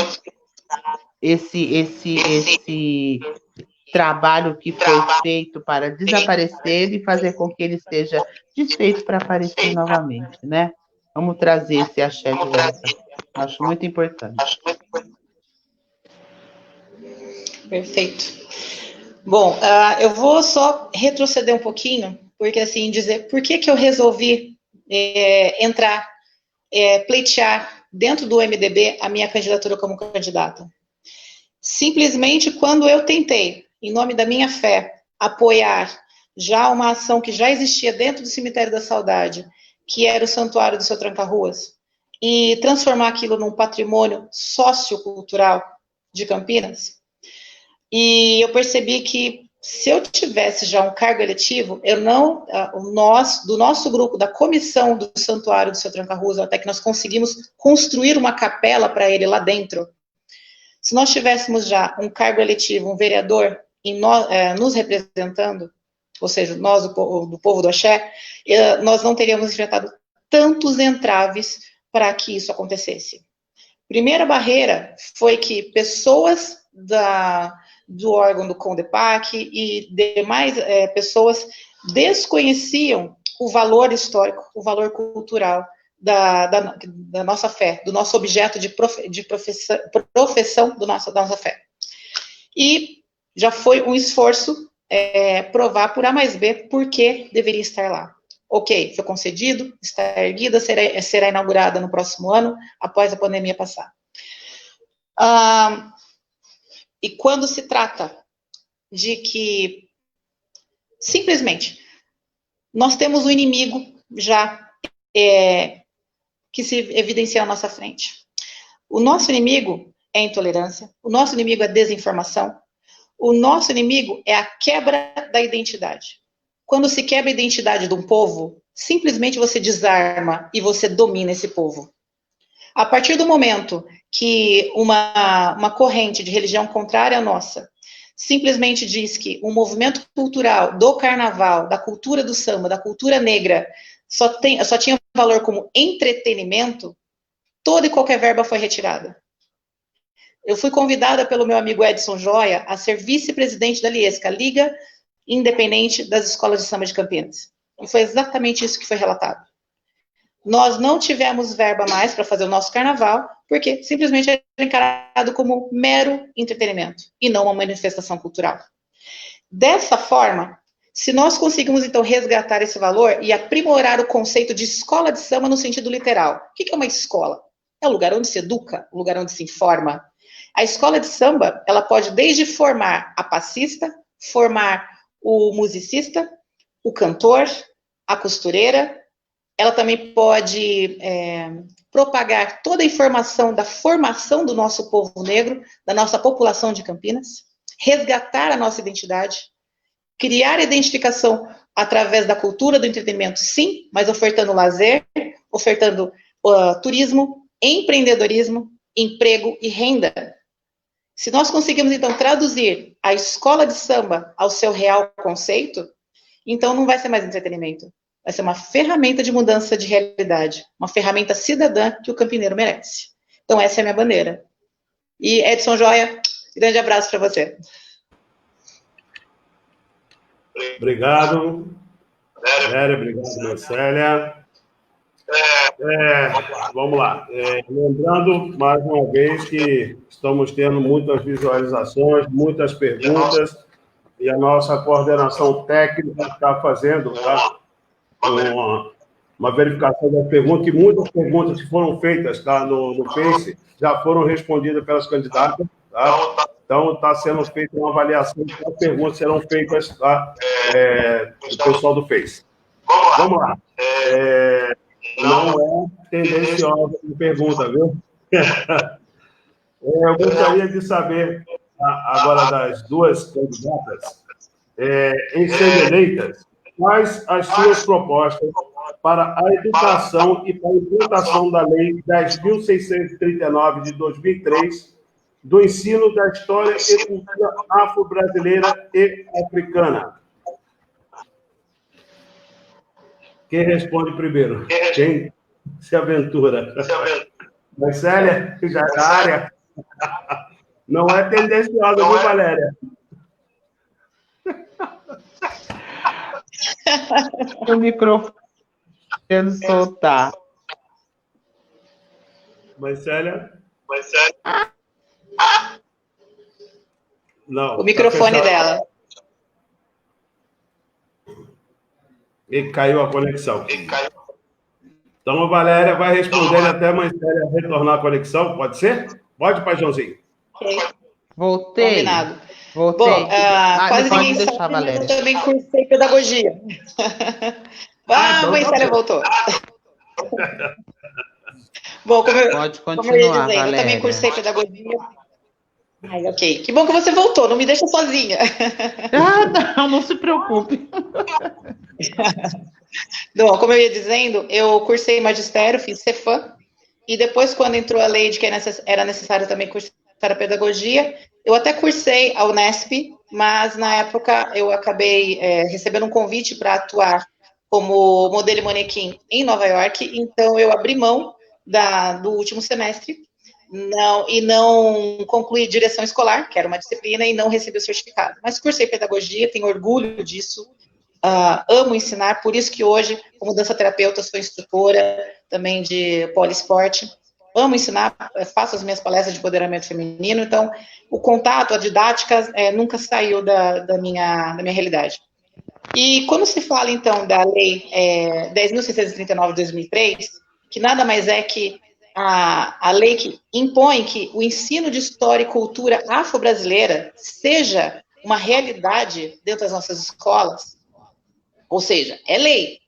esse trabalho que foi feito para desaparecer e fazer com que ele seja desfeito para aparecer novamente, né? Vamos trazer esse axé de volta. Acho muito importante. Perfeito. Bom, eu vou só retroceder um pouquinho, porque assim dizer, por que eu resolvi entrar, pleitear dentro do MDB a minha candidatura como candidata? Simplesmente quando eu tentei, em nome da minha fé, apoiar já uma ação que já existia dentro do Cemitério da Saudade, que era o Santuário do Seu Tranca-Ruas, e transformar aquilo num patrimônio sociocultural de Campinas, e eu percebi que se eu tivesse já um cargo eletivo, do nosso grupo, da comissão do Santuário do Seu Tranca-Ruas, até que nós conseguimos construir uma capela para ele lá dentro, se nós tivéssemos já um cargo eletivo, um vereador nos representando, ou seja, nós do povo do Axé, nós não teríamos enfrentado tantos entraves para que isso acontecesse. Primeira barreira foi que pessoas do órgão do CONDEPAC e demais pessoas desconheciam o valor histórico, o valor cultural da nossa fé, do nosso objeto de profissão da nossa fé. E já foi um esforço provar por A mais B por que deveria estar lá. Ok, foi concedido, está erguida, será inaugurada no próximo ano, após a pandemia passar. E quando se trata de que, simplesmente, nós temos um inimigo já que se evidencia à nossa frente. O nosso inimigo é a intolerância, o nosso inimigo é a desinformação, o nosso inimigo é a quebra da identidade. Quando se quebra a identidade de um povo, simplesmente você desarma e você domina esse povo. A partir do momento que uma corrente de religião contrária à nossa simplesmente diz que o movimento cultural do carnaval, da cultura do samba, da cultura negra, só tinha valor como entretenimento, toda e qualquer verba foi retirada. Eu fui convidada pelo meu amigo Edson Joia a ser vice-presidente da Liesca, Liga Independente das Escolas de Samba de Campinas. E foi exatamente isso que foi relatado. Nós não tivemos verba mais para fazer o nosso carnaval, porque simplesmente era encarado como mero entretenimento e não uma manifestação cultural. Dessa forma, se nós conseguimos, então, resgatar esse valor e aprimorar o conceito de escola de samba no sentido literal. O que é uma escola? É um lugar onde se educa, um lugar onde se informa. A escola de samba, ela pode desde formar a passista, formar o musicista, o cantor, a costureira. Ela também pode propagar toda a informação da formação do nosso povo negro, da nossa população de Campinas, resgatar a nossa identidade, criar identificação através da cultura do entretenimento, sim, mas ofertando lazer, ofertando turismo, empreendedorismo, emprego e renda. Se nós conseguimos, então, traduzir a escola de samba ao seu real conceito, então não vai ser mais entretenimento. Vai ser uma ferramenta de mudança de realidade, uma ferramenta cidadã que o campineiro merece. Então, essa é a minha bandeira. E, Edson Joia, grande abraço para você. Obrigado, Valéria, obrigado, Marcélia. Vamos lá. Lembrando, mais uma vez, que estamos tendo muitas visualizações, muitas perguntas, e a nossa coordenação técnica está fazendo uma verificação das perguntas, que muitas perguntas que foram feitas no Face já foram respondidas pelas candidatas, tá? Então, está sendo feita uma avaliação de quais perguntas serão feitas do pessoal do Face. Vamos lá. Não é tendenciosa a pergunta, viu? Eu gostaria de saber, agora das duas candidatas, em serem eleitas, quais as suas propostas para a educação e para a implantação da Lei 10.639 de 2003, do ensino da história e cultura afro-brasileira e africana. Quem responde primeiro? Quem se aventura? Marcélia, já é da área. Não é tendenciosa, viu, Valéria? O microfone soltar. Marcélia? Não. O microfone dela. E caiu a conexão. Então, a Valéria vai responder até a mãe Célia retornar a conexão, pode ser? Pode, pai Joãozinho? Ok. Voltei. Combinado. Voltei. Bom, quase pode ninguém deixar, sabe, mas Valéria. eu também cursei pedagogia. Então mãe tá Célia bom. voltou. Bom, Pode como eu ia continuar, dizendo, eu também Valéria. cursei pedagogia. Ai, ok. Que bom que você voltou, não me deixa sozinha. Não se preocupe. Bom, como eu ia dizendo, eu cursei magistério, fiz Cefam, e depois, quando entrou a lei de que era necessário também cursar a pedagogia, eu até cursei a Unesp, mas na época eu acabei recebendo um convite para atuar como modelo e manequim em Nova York, então eu abri mão do último semestre e não concluí direção escolar, que era uma disciplina, e não recebi o certificado. Mas cursei pedagogia, tenho orgulho disso, amo ensinar, por isso que hoje, como dança-terapeuta, sou instrutora também de poliesporte, amo ensinar, faço as minhas palestras de empoderamento feminino, então o contato, a didática nunca saiu da minha realidade. E quando se fala, então, da Lei 10.639 de 2003, que nada mais é que a lei que impõe que o ensino de história e cultura afro-brasileira seja uma realidade dentro das nossas escolas, ou seja, é lei,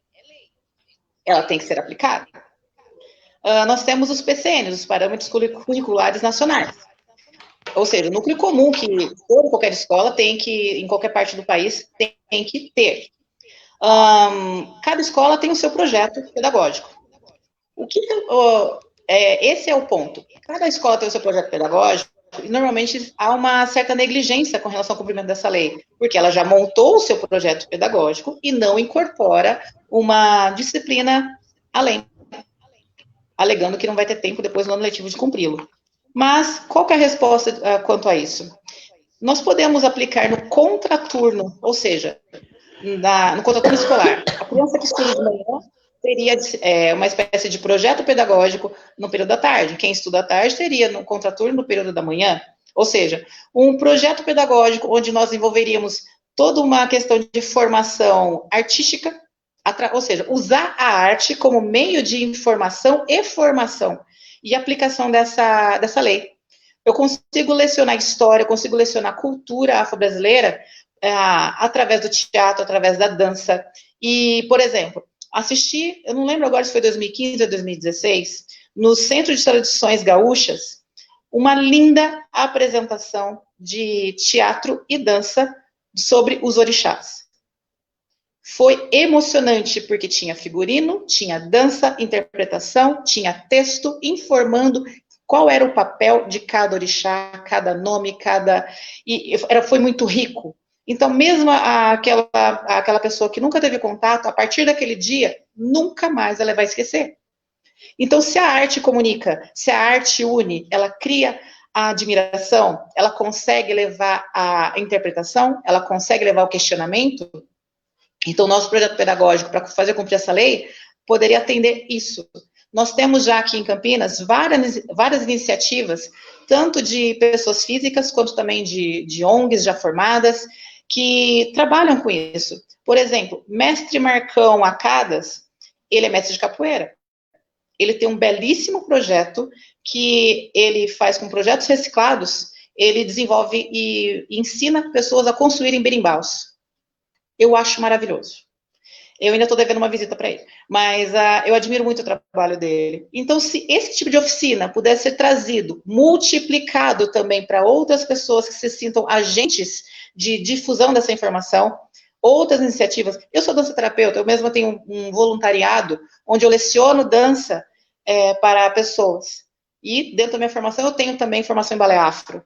ela tem que ser aplicada. Nós temos os PCNs, os Parâmetros Curriculares Nacionais, ou seja, o núcleo comum que toda qualquer escola tem que, em qualquer parte do país, tem que ter. Cada escola tem o seu projeto pedagógico. Esse é o ponto. Cada escola tem o seu projeto pedagógico e normalmente há uma certa negligência com relação ao cumprimento dessa lei, porque ela já montou o seu projeto pedagógico e não incorpora uma disciplina além, alegando que não vai ter tempo depois no ano letivo de cumpri-lo. Mas qual que é a resposta quanto a isso? Nós podemos aplicar no contraturno, ou seja, no contraturno escolar. A criança que estuda de manhã teria uma espécie de projeto pedagógico no período da tarde. Quem estuda à tarde teria no contraturno no período da manhã. Ou seja, um projeto pedagógico onde nós envolveríamos toda uma questão de formação artística, ou seja, usar a arte como meio de informação e formação e aplicação dessa lei. Eu consigo lecionar história, eu consigo lecionar cultura afro-brasileira através do teatro, através da dança. E, por exemplo, assisti, eu não lembro agora se foi 2015 ou 2016, no Centro de Tradições Gaúchas, uma linda apresentação de teatro e dança sobre os orixás. Foi emocionante, porque tinha figurino, tinha dança, interpretação, tinha texto informando qual era o papel de cada orixá, cada nome, foi muito rico. Então, mesmo aquela pessoa que nunca teve contato, a partir daquele dia, nunca mais ela vai esquecer. Então, se a arte comunica, se a arte une, ela cria a admiração, ela consegue levar a interpretação, ela consegue levar o questionamento. Então, nosso projeto pedagógico, para fazer cumprir essa lei, poderia atender isso. Nós temos já aqui em Campinas várias iniciativas, tanto de pessoas físicas, quanto também de ONGs já formadas, que trabalham com isso. Por exemplo, mestre Marcão Acadas, ele é mestre de capoeira. Ele tem um belíssimo projeto que ele faz com projetos reciclados, ele desenvolve e ensina pessoas a construírem berimbaus. Eu acho maravilhoso. Eu ainda estou devendo uma visita para ele, mas eu admiro muito o trabalho dele. Então, se esse tipo de oficina pudesse ser trazido, multiplicado também para outras pessoas que se sintam agentes de difusão dessa informação, outras iniciativas. Eu sou dança-terapeuta, eu mesma tenho um voluntariado onde eu leciono dança para pessoas. E dentro da minha formação eu tenho também formação em balé afro.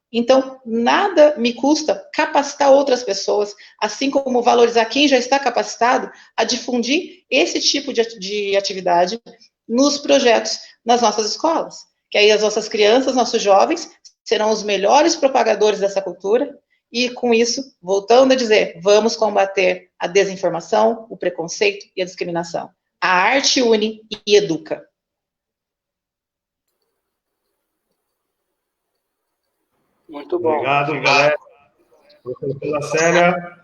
Então, nada me custa capacitar outras pessoas, assim como valorizar quem já está capacitado a difundir esse tipo de atividade nos projetos nas nossas escolas. Que aí as nossas crianças, nossos jovens, serão os melhores propagadores dessa cultura e, com isso, voltando a dizer, vamos combater a desinformação, o preconceito e a discriminação. A arte une e educa. Muito bom. Obrigado, galera. Professora Célia.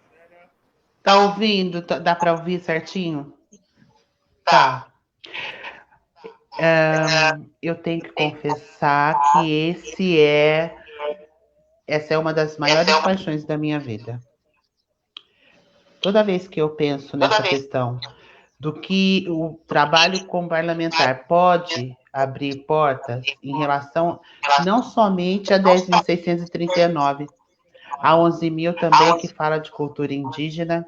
Tá ouvindo? Dá para ouvir certinho? Tá. Eu tenho que confessar que essa é uma das maiores paixões da minha vida. Toda vez que eu penso nessa questão do que o trabalho como parlamentar pode abrir portas em relação não somente a 10.639, a 11.000 também, que fala de cultura indígena,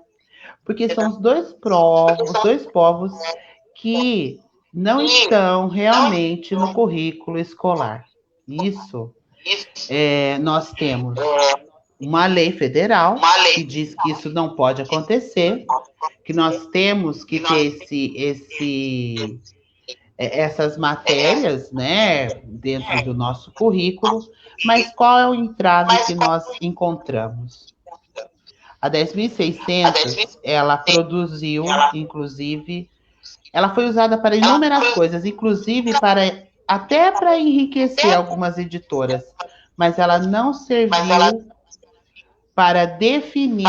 porque são os dois povos que não estão realmente no currículo escolar. Isso, nós temos uma lei federal que diz que isso não pode acontecer, que nós temos que ter essas matérias, né, dentro do nosso currículo, mas qual é o entrave que nós encontramos? A 10.600, ela produziu, inclusive, ela foi usada para inúmeras coisas, inclusive até para enriquecer algumas editoras, mas ela não serviu para definir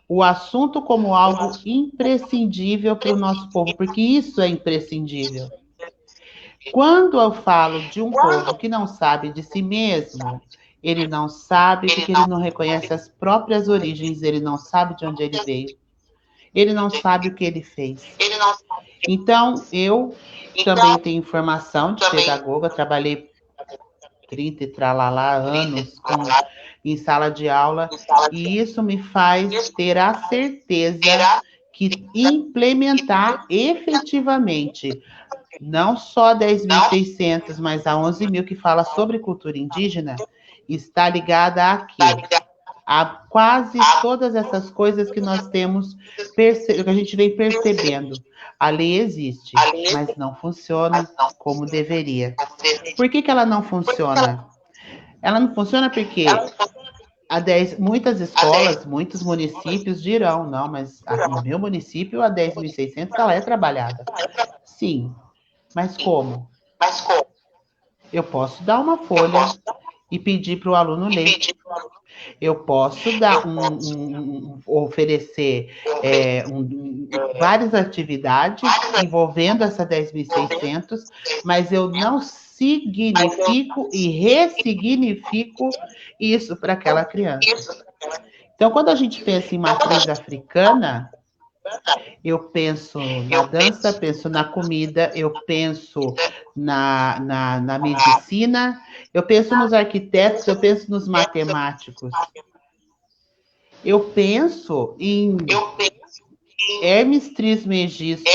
o assunto como algo imprescindível para o nosso povo, porque isso é imprescindível. Quando eu falo de um povo que não sabe de si mesmo, ele não sabe porque ele não reconhece as próprias origens, ele não sabe de onde ele veio, ele não sabe o que ele fez. Então, eu também tenho formação de pedagoga, trabalhei 30 e tralalá anos em sala de aula, e isso me faz ter a certeza que implementar efetivamente não só 10.600, mas a 11.000 que fala sobre cultura indígena, está ligada a quase todas essas coisas que nós temos, que a gente vem percebendo. A lei existe, mas não funciona como deveria. Por que ela não funciona? Ela não funciona porque muitas escolas, muitos municípios dirão, não, mas no meu município a 10.600 ela é trabalhada. Sim, mas como? Eu posso dar uma folha e pedir para o aluno ler. Eu posso oferecer várias atividades envolvendo essa 10.600, mas eu não significo e ressignifico isso para aquela criança. Então, quando a gente pensa em matriz africana, eu penso na dança, penso na comida, eu penso na medicina, eu penso nos arquitetos, eu penso nos matemáticos. Eu penso em Hermes Trismegisto,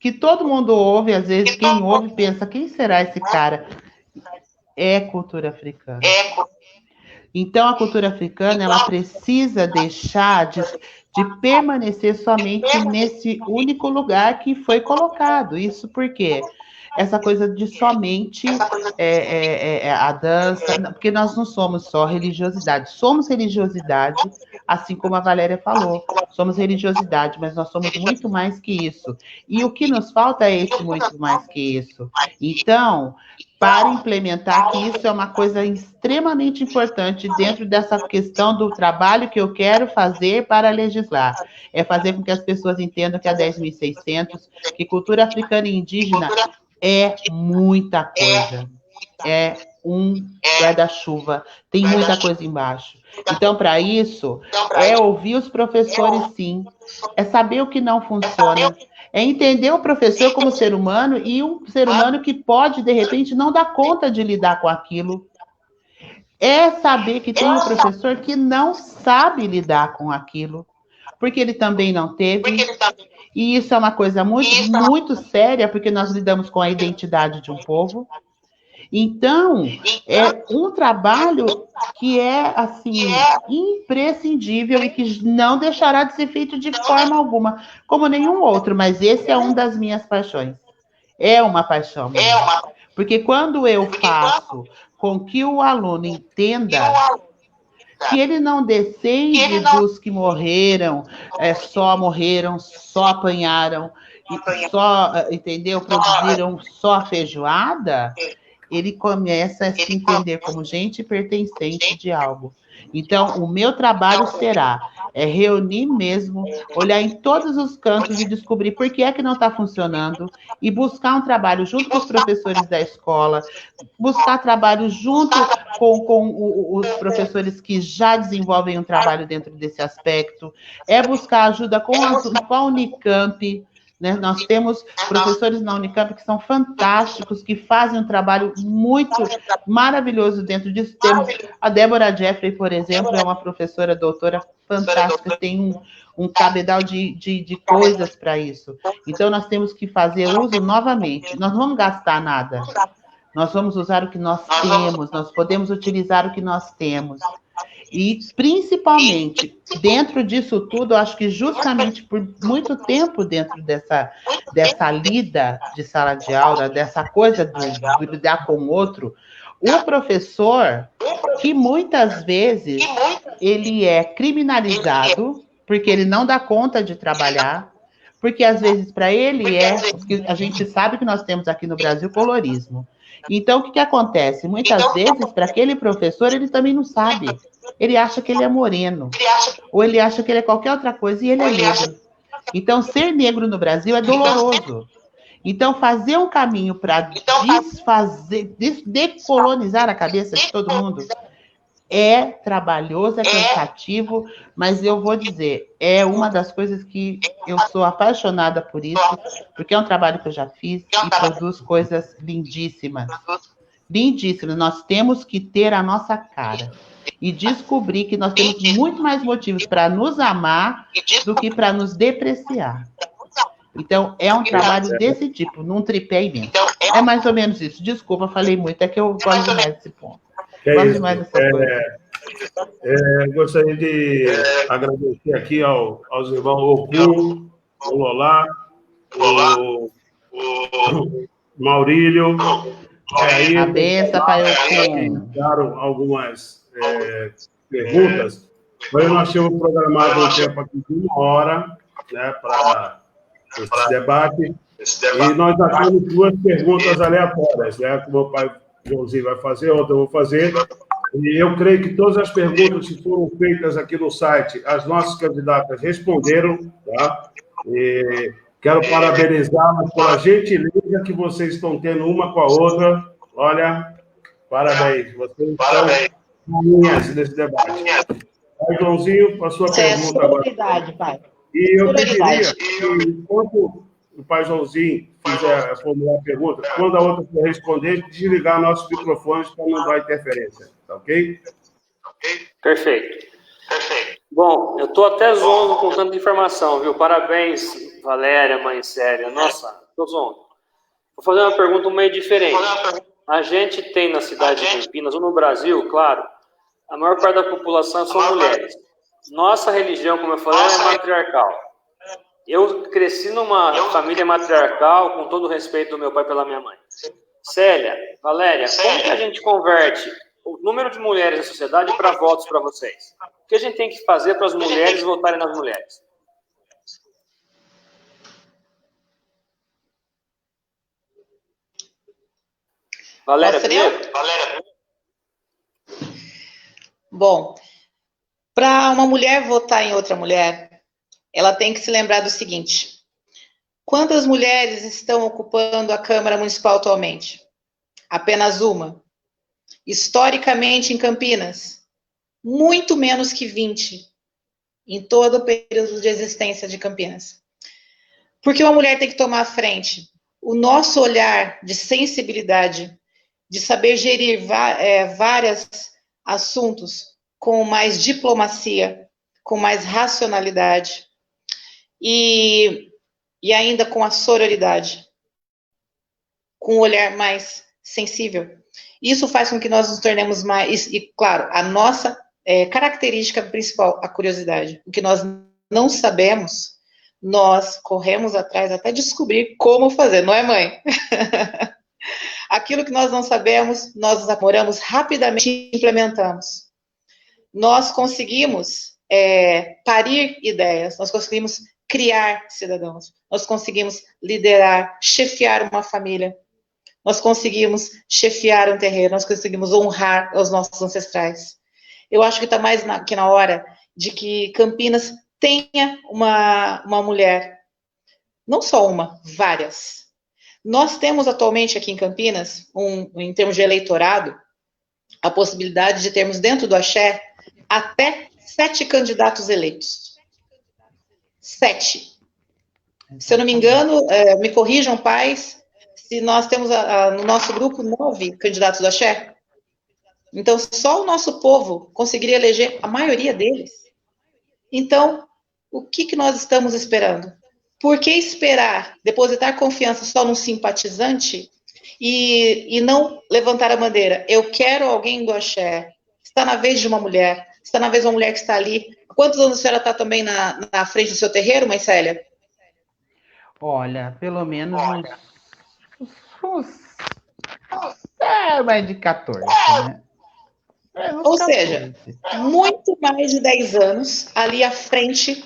que todo mundo ouve, às vezes quem ouve pensa, quem será esse cara? É cultura africana. Então, a cultura africana, ela precisa deixar de permanecer somente nesse único lugar que foi colocado. Isso porque essa coisa de somente a dança, porque nós não somos só religiosidade, somos religiosidade, assim como a Valéria falou, somos religiosidade, mas nós somos muito mais que isso. E o que nos falta é esse muito mais que isso. Então, para implementar que isso é uma coisa extremamente importante dentro dessa questão do trabalho que eu quero fazer para legislar. É fazer com que as pessoas entendam que a 10.600, que cultura africana e indígena é muita coisa. É um guarda-chuva. Tem muita coisa embaixo. Então, para isso, é ouvir os professores, sim. É saber o que não funciona. É entender o professor como ser humano e um ser humano que pode, de repente, não dar conta de lidar com aquilo. É saber que tem um professor que não sabe lidar com aquilo, porque ele também não teve. E isso é uma coisa muito, muito séria, porque nós lidamos com a identidade de um povo. Então, é um trabalho que é, assim, imprescindível e que não deixará de ser feito de forma alguma, como nenhum outro, mas esse é uma das minhas paixões. É uma paixão minha. Porque quando eu faço com que o aluno entenda que ele não descende dos que morreram, só apanharam, só, entendeu? Produziram só a feijoada, ele começa a se entender como gente pertencente de algo. Então, o meu trabalho será reunir mesmo, olhar em todos os cantos e descobrir por que é que não está funcionando e buscar um trabalho junto com os professores da escola, buscar trabalho junto com os professores que já desenvolvem um trabalho dentro desse aspecto, buscar ajuda com a Unicamp, né? Nós temos professores na Unicamp que são fantásticos, que fazem um trabalho muito maravilhoso dentro disso. Temos a Débora Jeffrey, por exemplo, é uma professora doutora fantástica, tem um cabedal de coisas para isso. Então, nós temos que fazer uso novamente. Nós não vamos gastar nada. Nós vamos usar o que nós temos, nós podemos utilizar o que nós temos. E, principalmente, dentro disso tudo, eu acho que justamente por muito tempo dentro dessa lida de sala de aula, dessa coisa do lidar com o outro, o professor, que muitas vezes ele é criminalizado, porque ele não dá conta de trabalhar, porque às vezes para ele a gente sabe que nós temos aqui no Brasil colorismo. Então, o que acontece? Muitas vezes, para aquele professor, ele também não sabe. Ele acha que ele é moreno, ou ele acha que ele é qualquer outra coisa e ele é negro. Então, ser negro no Brasil é doloroso. Então, fazer um caminho para decolonizar a cabeça de todo mundo é trabalhoso, é cansativo, mas eu vou dizer, é uma das coisas que eu sou apaixonada por isso, porque é um trabalho que eu já fiz e produz coisas lindíssimas. Lindíssimas. Nós temos que ter a nossa cara e descobrir que nós temos muito mais motivos para nos amar do que para nos depreciar. Então, é um trabalho desse tipo, num tripé imenso. É mais ou menos isso. Desculpa, falei muito, é que eu gosto demais desse ponto. Gosto demais dessa coisa. Gostaria de agradecer aqui aos irmãos Okun, o Lolá, o Maurílio. A benção, Pai Okun. Fizeram algumas perguntas. Hoje nós tínhamos programado um tempo aqui de 1 hora, né, para esse debate. E nós já temos 2 perguntas aleatórias, né? Que o meu pai Joãozinho vai fazer, outra eu vou fazer. E eu creio que todas as perguntas que foram feitas aqui no site, as nossas candidatas responderam, tá? E quero parabenizá-las pela gentileza que vocês estão tendo uma com a outra. Olha, parabéns. Vocês estão rainhas nesse debate. Pai Joãozinho, para a sua pergunta agora. Pai. E eu pediria que, enquanto o pai Joãozinho fizer formular a pergunta, quando a outra for responder, desligar nossos microfones para não dar interferência. Tá ok? Perfeito. Bom, eu estou até zonzo com tanta informação, viu? Parabéns, Valéria, mãe séria. Nossa, estou zonzo. Vou fazer uma pergunta meio diferente. A gente tem na cidade de Campinas, ou no Brasil, claro, a maior parte da população são mulheres. Nossa religião, como eu falei, é matriarcal. Eu cresci numa família matriarcal, com todo o respeito do meu pai pela minha mãe. Célia, Valéria, como que a gente converte o número de mulheres na sociedade para votos para vocês? O que a gente tem que fazer para as mulheres votarem nas mulheres? Valéria, primeiro? Bom, para uma mulher votar em outra mulher, ela tem que se lembrar do seguinte: quantas mulheres estão ocupando a Câmara Municipal atualmente? Apenas uma. Historicamente, em Campinas, muito menos que 20 em todo o período de existência de Campinas. Porque uma mulher tem que tomar a frente. O nosso olhar de sensibilidade, de saber gerir vários assuntos com mais diplomacia, com mais racionalidade e ainda com a sororidade, com um olhar mais sensível. Isso faz com que nós nos tornemos mais... E, claro, a nossa característica principal, a curiosidade. O que nós não sabemos, nós corremos atrás até descobrir como fazer, não é, mãe? Aquilo que nós não sabemos, nós nos aprimoramos rapidamente e implementamos. Nós conseguimos parir ideias, nós conseguimos criar cidadãos, nós conseguimos liderar, chefiar uma família nós conseguimos chefiar um terreiro, nós conseguimos honrar os nossos ancestrais. Eu acho que está mais que na hora de que Campinas tenha uma mulher, não só uma, várias. Nós temos atualmente aqui em Campinas, em termos de eleitorado, a possibilidade de termos dentro do axé até 7 candidatos eleitos. 7. Se eu não me engano, me corrijam, pais, se nós temos no nosso grupo 9 candidatos do axé. Então, só o nosso povo conseguiria eleger a maioria deles. Então, o que nós estamos esperando? Por que esperar, depositar confiança só num simpatizante e não levantar a bandeira? Eu quero alguém do axé. Está na vez de uma mulher. Está na vez de uma mulher que está ali. Quantos anos a senhora está também na frente do seu terreiro, mãe Célia? Olha, pelo menos mais de 14, né? Ou seja, muito mais de 10 anos ali à frente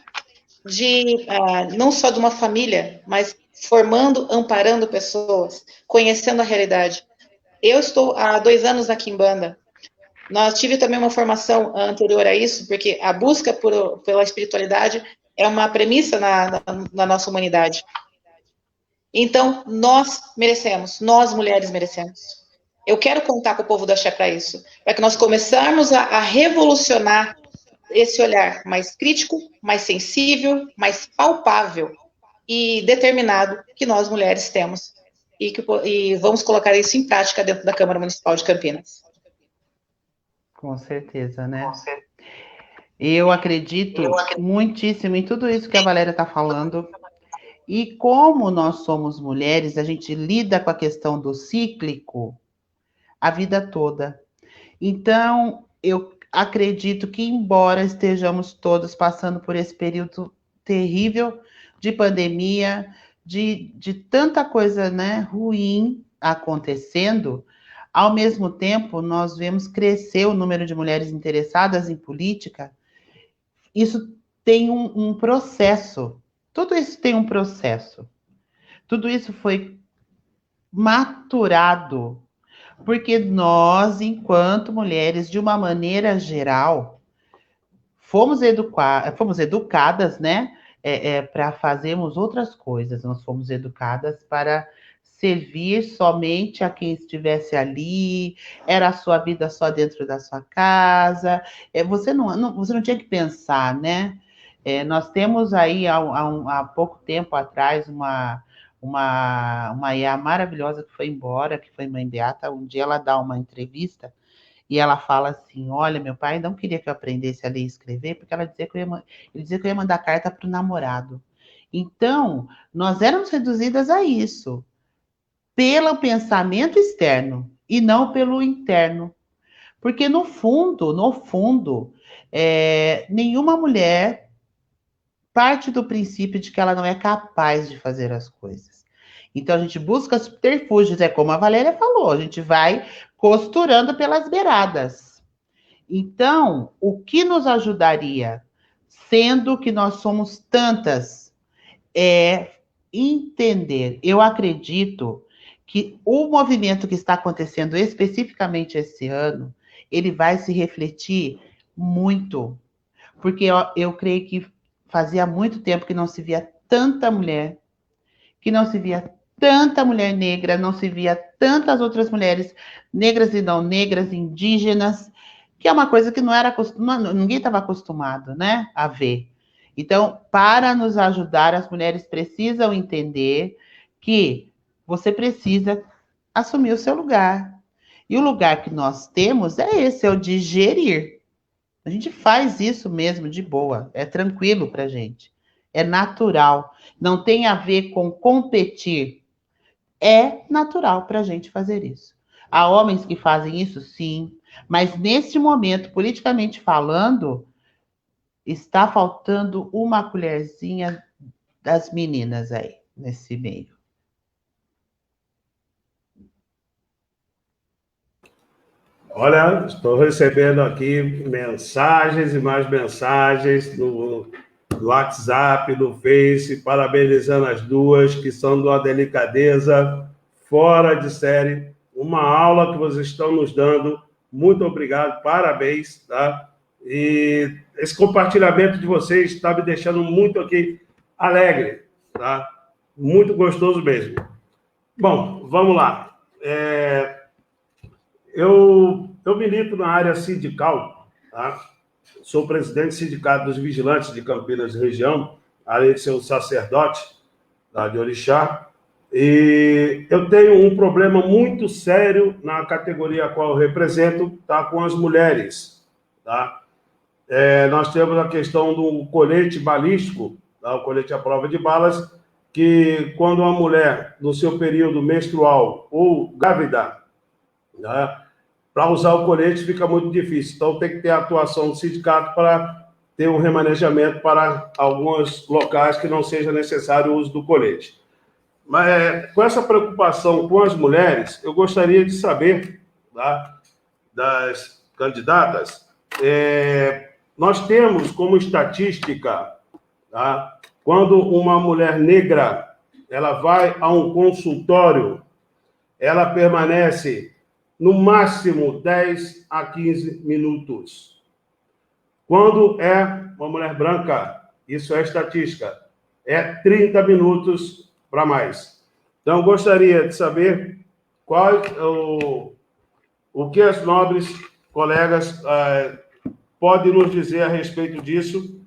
não só de uma família, mas formando, amparando pessoas, conhecendo a realidade. Eu estou há 2 anos na Quimbanda. Nós tive também uma formação anterior a isso, porque a busca pela espiritualidade é uma premissa na nossa humanidade. Então, nós merecemos, nós mulheres merecemos. Eu quero contar com o povo do axé para isso, para que nós começarmos a revolucionar esse olhar mais crítico, mais sensível, mais palpável e determinado que nós mulheres temos e vamos colocar isso em prática dentro da Câmara Municipal de Campinas. Com certeza, né? Eu acredito muitíssimo em tudo isso que a Valéria está falando. E como nós somos mulheres, a gente lida com a questão do cíclico a vida toda. Então, eu acredito que, embora estejamos todos passando por esse período terrível de pandemia, de tanta coisa, né, ruim acontecendo, ao mesmo tempo, nós vemos crescer o número de mulheres interessadas em política. Isso tem um processo. Tudo isso tem um processo. Tudo isso foi maturado, porque nós, enquanto mulheres, de uma maneira geral, fomos educadas, né, para fazermos outras coisas. Nós fomos educadas para servir somente a quem estivesse ali, era a sua vida só dentro da sua casa, você não tinha que pensar, né? Nós temos aí, há pouco tempo atrás, uma IA maravilhosa que foi embora, que foi mãe Beata. Um dia ela dá uma entrevista e ela fala assim: olha, meu pai não queria que eu aprendesse a ler e escrever, porque ele dizia que eu ia mandar carta para o namorado. Então, nós éramos reduzidas a isso, pelo pensamento externo e não pelo interno. Porque, no fundo, nenhuma mulher parte do princípio de que ela não é capaz de fazer as coisas. Então, a gente busca subterfúgios, como a Valéria falou, a gente vai costurando pelas beiradas. Então, o que nos ajudaria, sendo que nós somos tantas, é entender. Eu acredito que o movimento que está acontecendo especificamente esse ano, ele vai se refletir muito, porque eu creio que fazia muito tempo que não se via tanta mulher, que não se via tanta mulher negra, não se via tantas outras mulheres negras e não negras, indígenas, que é uma coisa que ninguém estava acostumado, né, a ver. Então, para nos ajudar, as mulheres precisam entender que você precisa assumir o seu lugar. E o lugar que nós temos é esse, é o de gerir. A gente faz isso mesmo de boa, é tranquilo para a gente, é natural, não tem a ver com competir, é natural para a gente fazer isso. Há homens que fazem isso, sim, mas nesse momento, politicamente falando, está faltando uma colherzinha das meninas aí, nesse meio. Olha, estou recebendo aqui mensagens e mais mensagens no WhatsApp, no Face, parabenizando as duas, que são de uma delicadeza fora de série, uma aula que vocês estão nos dando. Muito obrigado, parabéns, tá? E esse compartilhamento de vocês está me deixando muito aqui alegre, tá? Muito gostoso mesmo. Bom, vamos lá. Eu milito na área sindical, tá? Sou presidente do Sindicato dos Vigilantes de Campinas e região, além de ser um sacerdote, tá, de Orixá, e eu tenho um problema muito sério na categoria a qual eu represento, tá, com as mulheres, tá? Nós temos a questão do colete balístico, tá, o colete à prova de balas, que quando uma mulher, no seu período menstrual ou grávida, né, para usar o colete fica muito difícil. Então, tem que ter a atuação do sindicato para ter um remanejamento para alguns locais que não seja necessário o uso do colete. Mas, com essa preocupação com as mulheres, eu gostaria de saber, tá, das candidatas, nós temos como estatística, tá, quando uma mulher negra ela vai a um consultório, ela permanece no máximo 10 a 15 minutos. Quando é uma mulher branca, isso é estatística, é 30 minutos para mais. Então, eu gostaria de saber o que as nobres colegas podem nos dizer a respeito disso,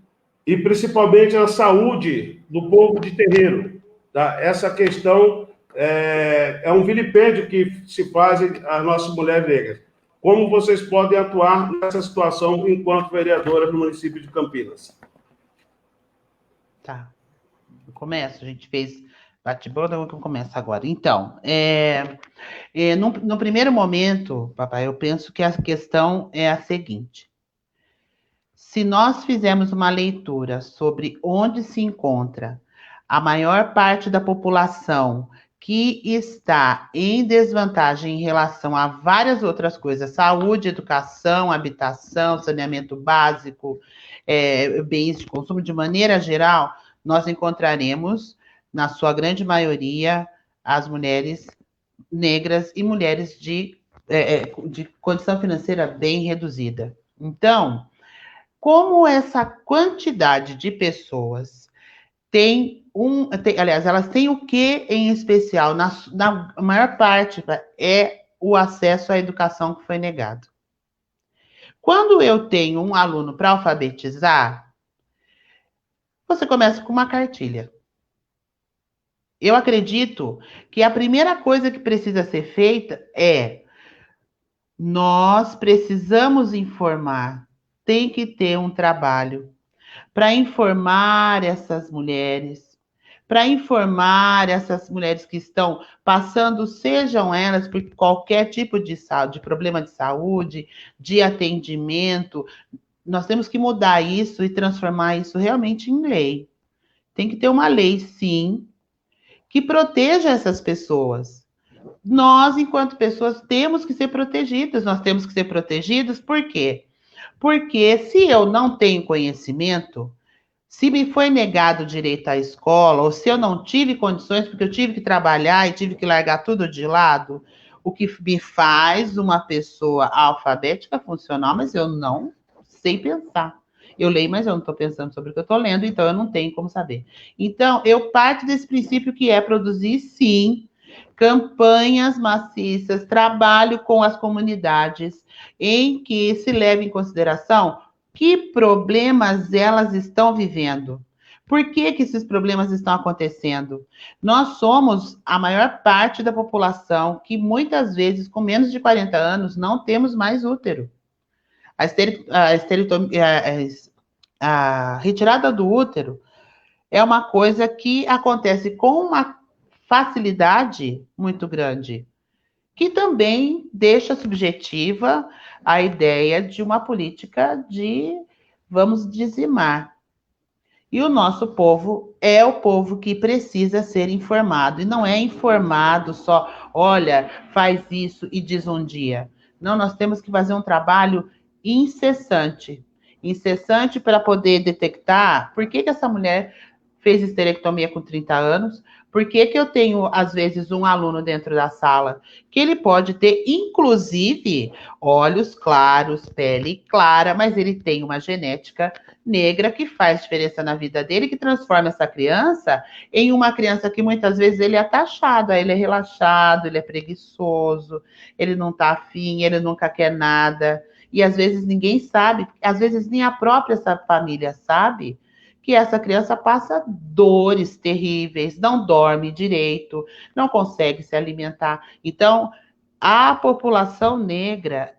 e principalmente a saúde do povo de terreiro. Tá? Essa questão é um vilipêndio que se fazem as nossas mulheres negras. Como vocês podem atuar nessa situação enquanto vereadoras no município de Campinas? Tá. Eu começo, a gente fez bate-bola, eu começo agora. Então, no primeiro momento, papai, eu penso que a questão é a seguinte. Se nós fizermos uma leitura sobre onde se encontra a maior parte da população que está em desvantagem em relação a várias outras coisas, saúde, educação, habitação, saneamento básico, bens de consumo, de maneira geral, nós encontraremos, na sua grande maioria, as mulheres negras e mulheres de condição financeira bem reduzida. Então, como essa quantidade de pessoas aliás, elas têm o que em especial? Na maior parte é o acesso à educação que foi negado. Quando eu tenho um aluno para alfabetizar, você começa com uma cartilha. Eu acredito que a primeira coisa que precisa ser feita nós precisamos informar. Tem que ter um trabalho para informar essas mulheres que estão passando, sejam elas por qualquer tipo de problema de saúde, de atendimento. Nós temos que mudar isso e transformar isso realmente em lei. Tem que ter uma lei, sim, que proteja essas pessoas. Nós, enquanto pessoas, temos que ser protegidas. Nós temos que ser protegidos por quê? Porque se eu não tenho conhecimento, se me foi negado o direito à escola, ou se eu não tive condições, porque eu tive que trabalhar e tive que largar tudo de lado, o que me faz uma pessoa alfabética funcional, mas eu não sei pensar. Eu leio, mas eu não estou pensando sobre o que eu estou lendo, então eu não tenho como saber. Então, eu parto desse princípio que é produzir, sim, campanhas maciças, trabalho com as comunidades, em que se leve em consideração que problemas elas estão vivendo. Por que esses problemas estão acontecendo? Nós somos a maior parte da população que muitas vezes, com menos de 40 anos, não temos mais útero. A retirada do útero é uma coisa que acontece com uma facilidade muito grande, que também deixa subjetiva a ideia de uma política de vamos dizimar. E o nosso povo é o povo que precisa ser informado. E não é informado só, olha, faz isso e diz um dia. Não, nós temos que fazer um trabalho incessante. Incessante para poder detectar por que essa mulher fez esterectomia com 30 anos, Por que que eu tenho, às vezes, um aluno dentro da sala que ele pode ter, inclusive, olhos claros, pele clara, mas ele tem uma genética negra que faz diferença na vida dele, que transforma essa criança em uma criança que muitas vezes ele é taxado, ele é relaxado, ele é preguiçoso, ele não tá afim, ele nunca quer nada. E às vezes ninguém sabe, às vezes nem a própria essa família sabe, que essa criança passa dores terríveis, não dorme direito, não consegue se alimentar. Então, a população negra,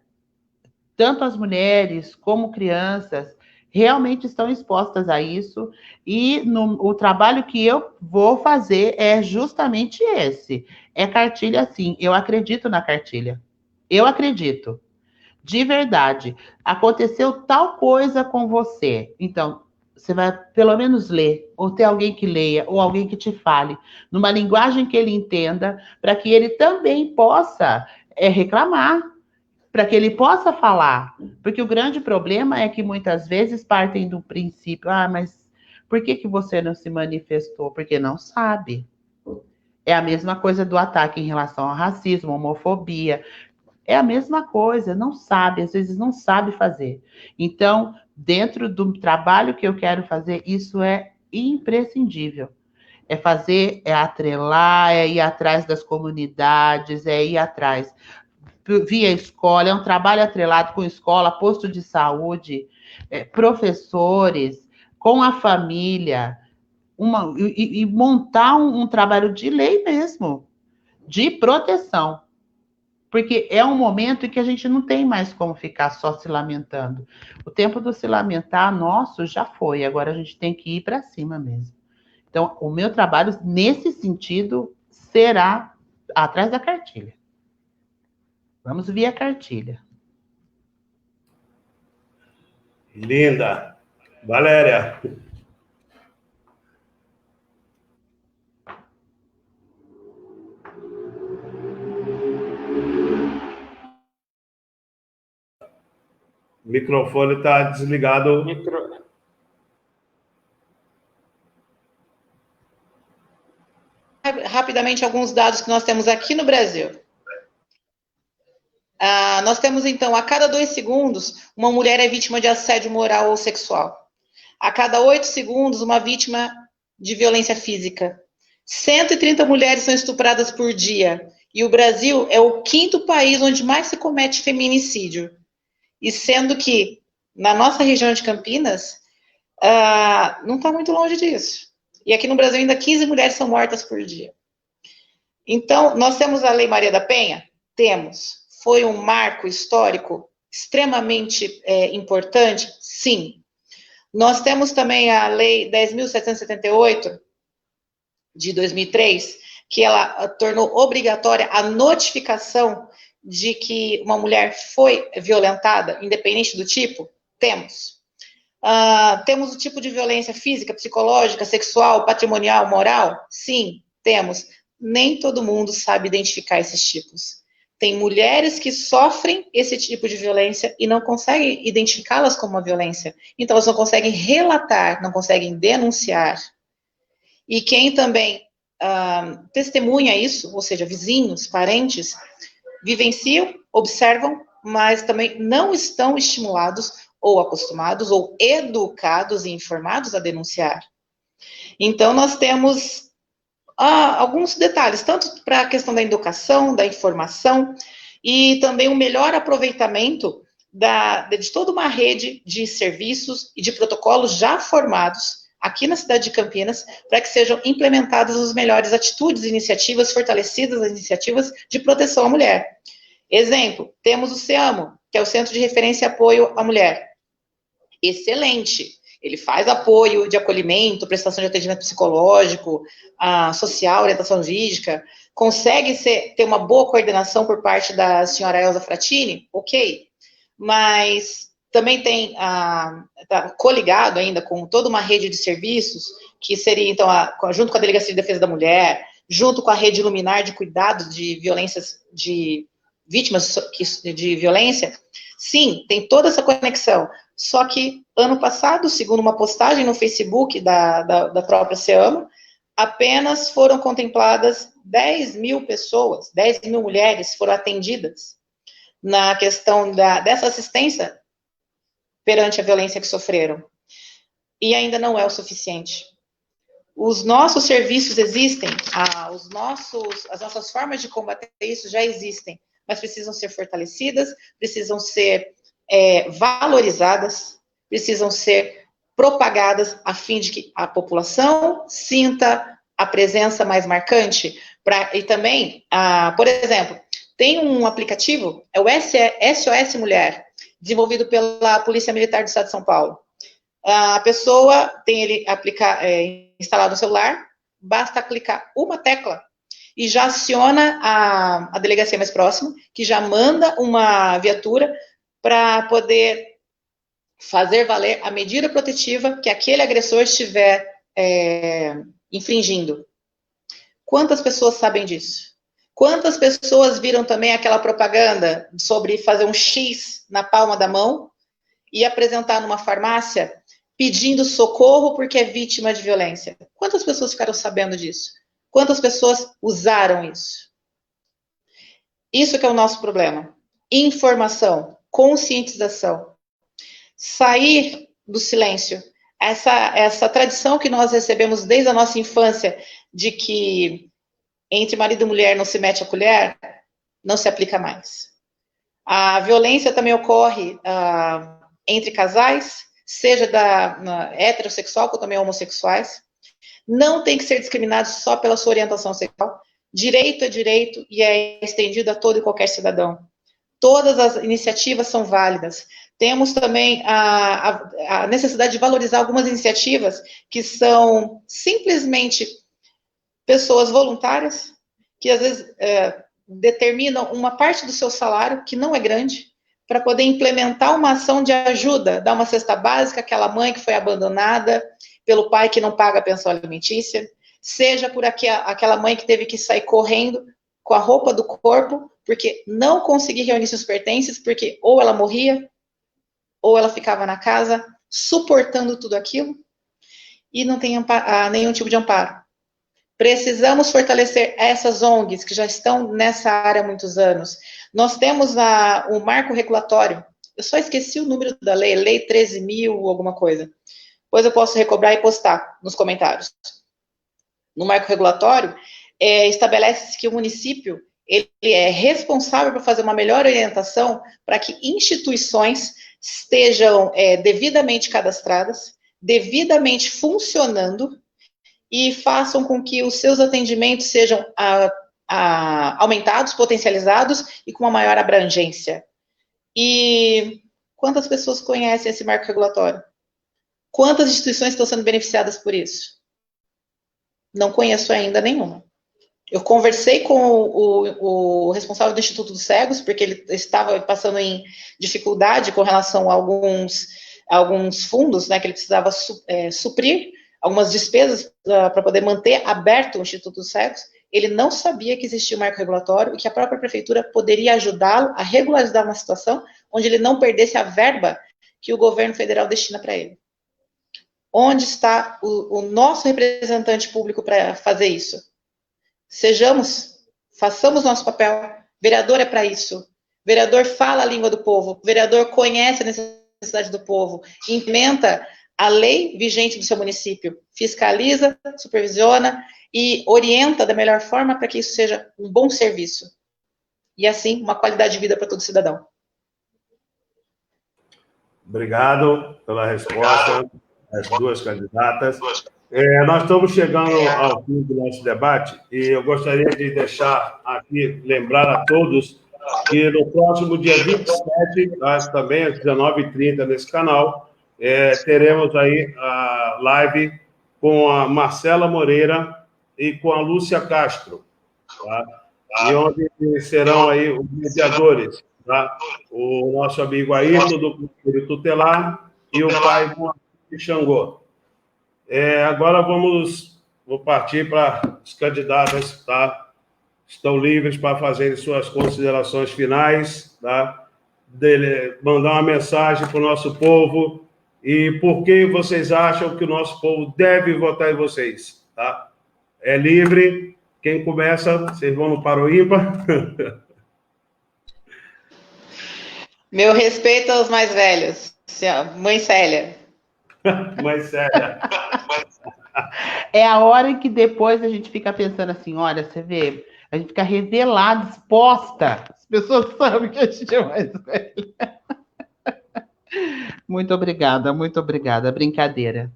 tanto as mulheres como crianças, realmente estão expostas a isso, e o trabalho que eu vou fazer é justamente esse. É cartilha, sim. Eu acredito na cartilha. Eu acredito. De verdade. Aconteceu tal coisa com você. Então, você vai pelo menos ler, ou ter alguém que leia, ou alguém que te fale, numa linguagem que ele entenda, para que ele também possa reclamar, para que ele possa falar. Porque o grande problema é que muitas vezes partem do princípio, mas por que você não se manifestou? Porque não sabe. É a mesma coisa do ataque em relação ao racismo, homofobia. É a mesma coisa, não sabe, às vezes não sabe fazer. Então, dentro do trabalho que eu quero fazer, isso é imprescindível. É fazer, é atrelar, é ir atrás das comunidades, é ir atrás via escola, é um trabalho atrelado com escola, posto de saúde, professores, com a família, e montar um trabalho de lei mesmo, de proteção. Porque é um momento em que a gente não tem mais como ficar só se lamentando. O tempo do se lamentar nosso já foi, agora a gente tem que ir para cima mesmo. Então, o meu trabalho, nesse sentido, será atrás da cartilha. Vamos via cartilha. Linda. Valéria. O microfone está desligado. Rapidamente, alguns dados que nós temos aqui no Brasil. Nós temos, então, a cada 2 segundos, uma mulher é vítima de assédio moral ou sexual. A cada 8 segundos, uma vítima de violência física. 130 mulheres são estupradas por dia. E o Brasil é o 5º país onde mais se comete feminicídio. E sendo que, na nossa região de Campinas, não está muito longe disso. E aqui no Brasil, ainda 15 mulheres são mortas por dia. Então, nós temos a Lei Maria da Penha? Temos. Foi um marco histórico extremamente importante? Sim. Nós temos também a Lei 10.778, de 2003, que ela tornou obrigatória a notificação de que uma mulher foi violentada, independente do tipo? Temos. Temos o tipo de violência física, psicológica, sexual, patrimonial, moral? Sim, temos. Nem todo mundo sabe identificar esses tipos. Tem mulheres que sofrem esse tipo de violência e não conseguem identificá-las como uma violência. Então, elas não conseguem relatar, não conseguem denunciar. E quem também testemunha isso, ou seja, vizinhos, parentes, vivenciam, observam, mas também não estão estimulados ou acostumados ou educados e informados a denunciar. Então, nós temos alguns detalhes, tanto para a questão da educação, da informação, e também o melhor aproveitamento de toda uma rede de serviços e de protocolos já formados aqui na cidade de Campinas, para que sejam implementadas as melhores atitudes, iniciativas, fortalecidas as iniciativas de proteção à mulher. Exemplo, temos o CEAMO, que é o Centro de Referência e Apoio à Mulher. Excelente. Ele faz apoio de acolhimento, prestação de atendimento psicológico, social, orientação jurídica, consegue ter uma boa coordenação por parte da senhora Elza Fratini? Ok. Mas também tem, tá coligado ainda com toda uma rede de serviços, que seria, então, junto com a Delegacia de Defesa da Mulher, junto com a rede luminar de cuidado de violências, de vítimas de violência. Sim, tem toda essa conexão. Só que, ano passado, segundo uma postagem no Facebook da própria CEAMO, apenas foram contempladas 10 mil pessoas, 10 mil mulheres foram atendidas na questão dessa assistência perante a violência que sofreram. E ainda não é o suficiente. Os nossos serviços existem, as nossas formas de combater isso já existem, mas precisam ser fortalecidas, precisam ser valorizadas, precisam ser propagadas a fim de que a população sinta a presença mais marcante. E também, por exemplo, tem um aplicativo, é o SOS Mulher, desenvolvido pela Polícia Militar do Estado de São Paulo. A pessoa tem ele instalado no celular, basta clicar uma tecla e já aciona a delegacia mais próxima, que já manda uma viatura para poder fazer valer a medida protetiva que aquele agressor estiver infringindo. Quantas pessoas sabem disso? Quantas pessoas viram também aquela propaganda sobre fazer um X na palma da mão e apresentar numa farmácia pedindo socorro porque é vítima de violência? Quantas pessoas ficaram sabendo disso? Quantas pessoas usaram isso? Isso que é o nosso problema. Informação, conscientização. Sair do silêncio. Essa tradição que nós recebemos desde a nossa infância de que entre marido e mulher não se mete a colher, não se aplica mais. A violência também ocorre entre casais, seja heterossexual, como também homossexuais. Não tem que ser discriminado só pela sua orientação sexual. Direito é direito e é estendido a todo e qualquer cidadão. Todas as iniciativas são válidas. Temos também a necessidade de valorizar algumas iniciativas que são simplesmente pessoas voluntárias, que às vezes determinam uma parte do seu salário, que não é grande, para poder implementar uma ação de ajuda, dar uma cesta básica àquela mãe que foi abandonada pelo pai que não paga a pensão alimentícia, seja por aquela mãe que teve que sair correndo com a roupa do corpo, porque não conseguia reunir seus pertences, porque ou ela morria, ou ela ficava na casa, suportando tudo aquilo, e não tem nenhum tipo de amparo. Precisamos fortalecer essas ONGs que já estão nessa área há muitos anos. Nós temos o marco regulatório. Eu só esqueci o número da lei, lei 13.000 alguma coisa. Depois eu posso recobrar e postar nos comentários. No marco regulatório, estabelece-se que o município ele é responsável por fazer uma melhor orientação para que instituições estejam devidamente cadastradas, devidamente funcionando, e façam com que os seus atendimentos sejam aumentados, potencializados e com uma maior abrangência. E quantas pessoas conhecem esse marco regulatório? Quantas instituições estão sendo beneficiadas por isso? Não conheço ainda nenhuma. Eu conversei com o responsável do Instituto dos Cegos, porque ele estava passando em dificuldade com relação a alguns fundos, né, que ele precisava suprir, algumas despesas para poder manter aberto o Instituto dos Cegos. Ele não sabia que existia o marco regulatório e que a própria prefeitura poderia ajudá-lo a regularizar uma situação onde ele não perdesse a verba que o governo federal destina para ele. Onde está o nosso representante público para fazer isso? Façamos nosso papel. Vereador é para isso. Vereador fala a língua do povo. Vereador conhece a necessidade do povo. Implementa a lei vigente do seu município, fiscaliza, supervisiona e orienta da melhor forma para que isso seja um bom serviço. E, assim, uma qualidade de vida para todo cidadão. Obrigado pela resposta das duas candidatas. Nós estamos chegando ao fim do nosso debate e eu gostaria de deixar aqui, lembrar a todos que no próximo dia 27, também às 19h30 nesse canal, teremos aí a live com a Marcela Moreira e com a Lúcia Castro, tá? E onde serão aí os mediadores, tá? O nosso amigo Ayrton, do Conselho Tutelar, e o pai do Xangô. Agora vou partir para os candidatos, tá? Estão livres para fazerem suas considerações finais, tá? Mandar uma mensagem para o nosso povo e por que vocês acham que o nosso povo deve votar em vocês, tá? É livre. Quem começa? Vocês vão no para o ímpar? Meu respeito aos mais velhos. Mãe Célia. Mãe Célia. É a hora em que depois a gente fica pensando assim, olha, você vê, a gente fica revelado, exposta. As pessoas sabem que a gente é mais velha. Muito obrigada. Brincadeira.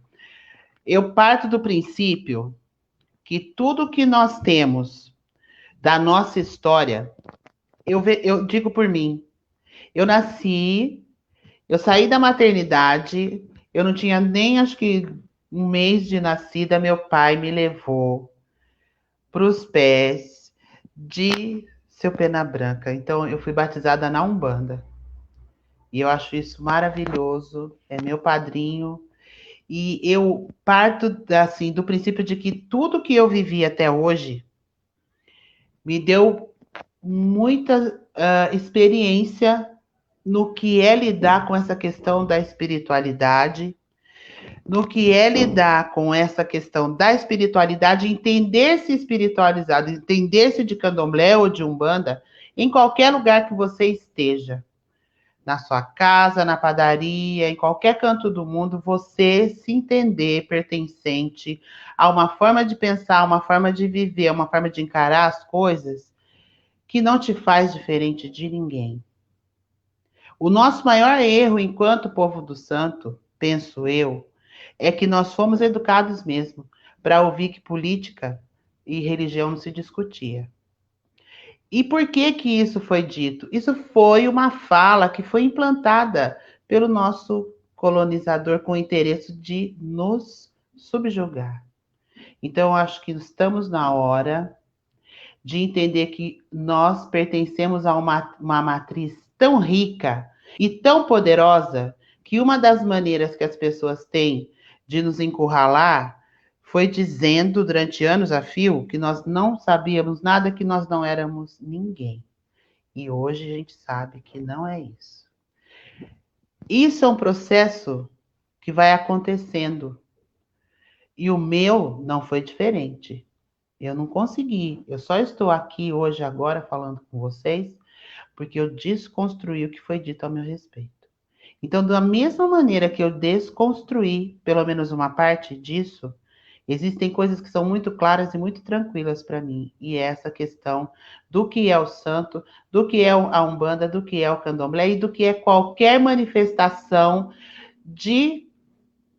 Eu parto do princípio que tudo que nós temos da nossa história, eu digo por mim, eu saí da maternidade, eu não tinha nem, acho que, um mês de nascida, meu pai me levou para os pés de Seu Pena Branca. Então, eu fui batizada na Umbanda. E eu acho isso maravilhoso, é meu padrinho. E eu parto, assim, do princípio de que tudo que eu vivi até hoje me deu muita experiência no que é lidar com essa questão da espiritualidade, no que é lidar com essa questão da espiritualidade, entender-se espiritualizado, entender-se de candomblé ou de umbanda, em qualquer lugar que você esteja. Na sua casa, na padaria, em qualquer canto do mundo, você se entender pertencente a uma forma de pensar, uma forma de viver, uma forma de encarar as coisas que não te faz diferente de ninguém. O nosso maior erro enquanto povo do santo, penso eu, é que nós fomos educados mesmo para ouvir que política e religião não se discutia. E por que que isso foi dito? Isso foi uma fala que foi implantada pelo nosso colonizador com o interesse de nos subjugar. Então, eu acho que estamos na hora de entender que nós pertencemos a uma matriz tão rica e tão poderosa que uma das maneiras que as pessoas têm de nos encurralar foi dizendo durante anos a fio que nós não sabíamos nada, que nós não éramos ninguém. E hoje a gente sabe que não é isso. Isso é um processo que vai acontecendo. E o meu não foi diferente. Eu não consegui. Eu só estou aqui hoje, agora, falando com vocês, porque eu desconstruí o que foi dito ao meu respeito. Então, da mesma maneira que eu desconstruí, pelo menos uma parte disso, existem coisas que são muito claras e muito tranquilas para mim. E é essa questão do que é o santo, do que é a Umbanda, do que é o Candomblé e do que é qualquer manifestação de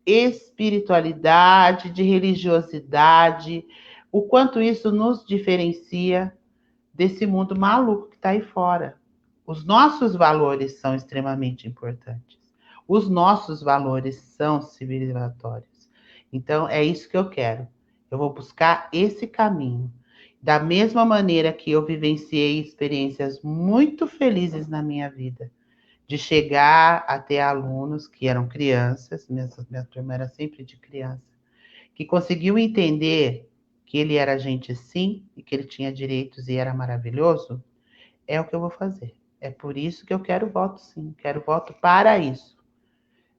espiritualidade, de religiosidade, o quanto isso nos diferencia desse mundo maluco que está aí fora. Os nossos valores são extremamente importantes. Os nossos valores são civilizatórios. Então, é isso que eu quero. Eu vou buscar esse caminho. Da mesma maneira que eu vivenciei experiências muito felizes na minha vida, de chegar a ter alunos que eram crianças, minha turma era sempre de criança, que conseguiu entender que ele era gente sim, e que ele tinha direitos e era maravilhoso, é o que eu vou fazer. É por isso que eu quero voto sim, quero voto para isso.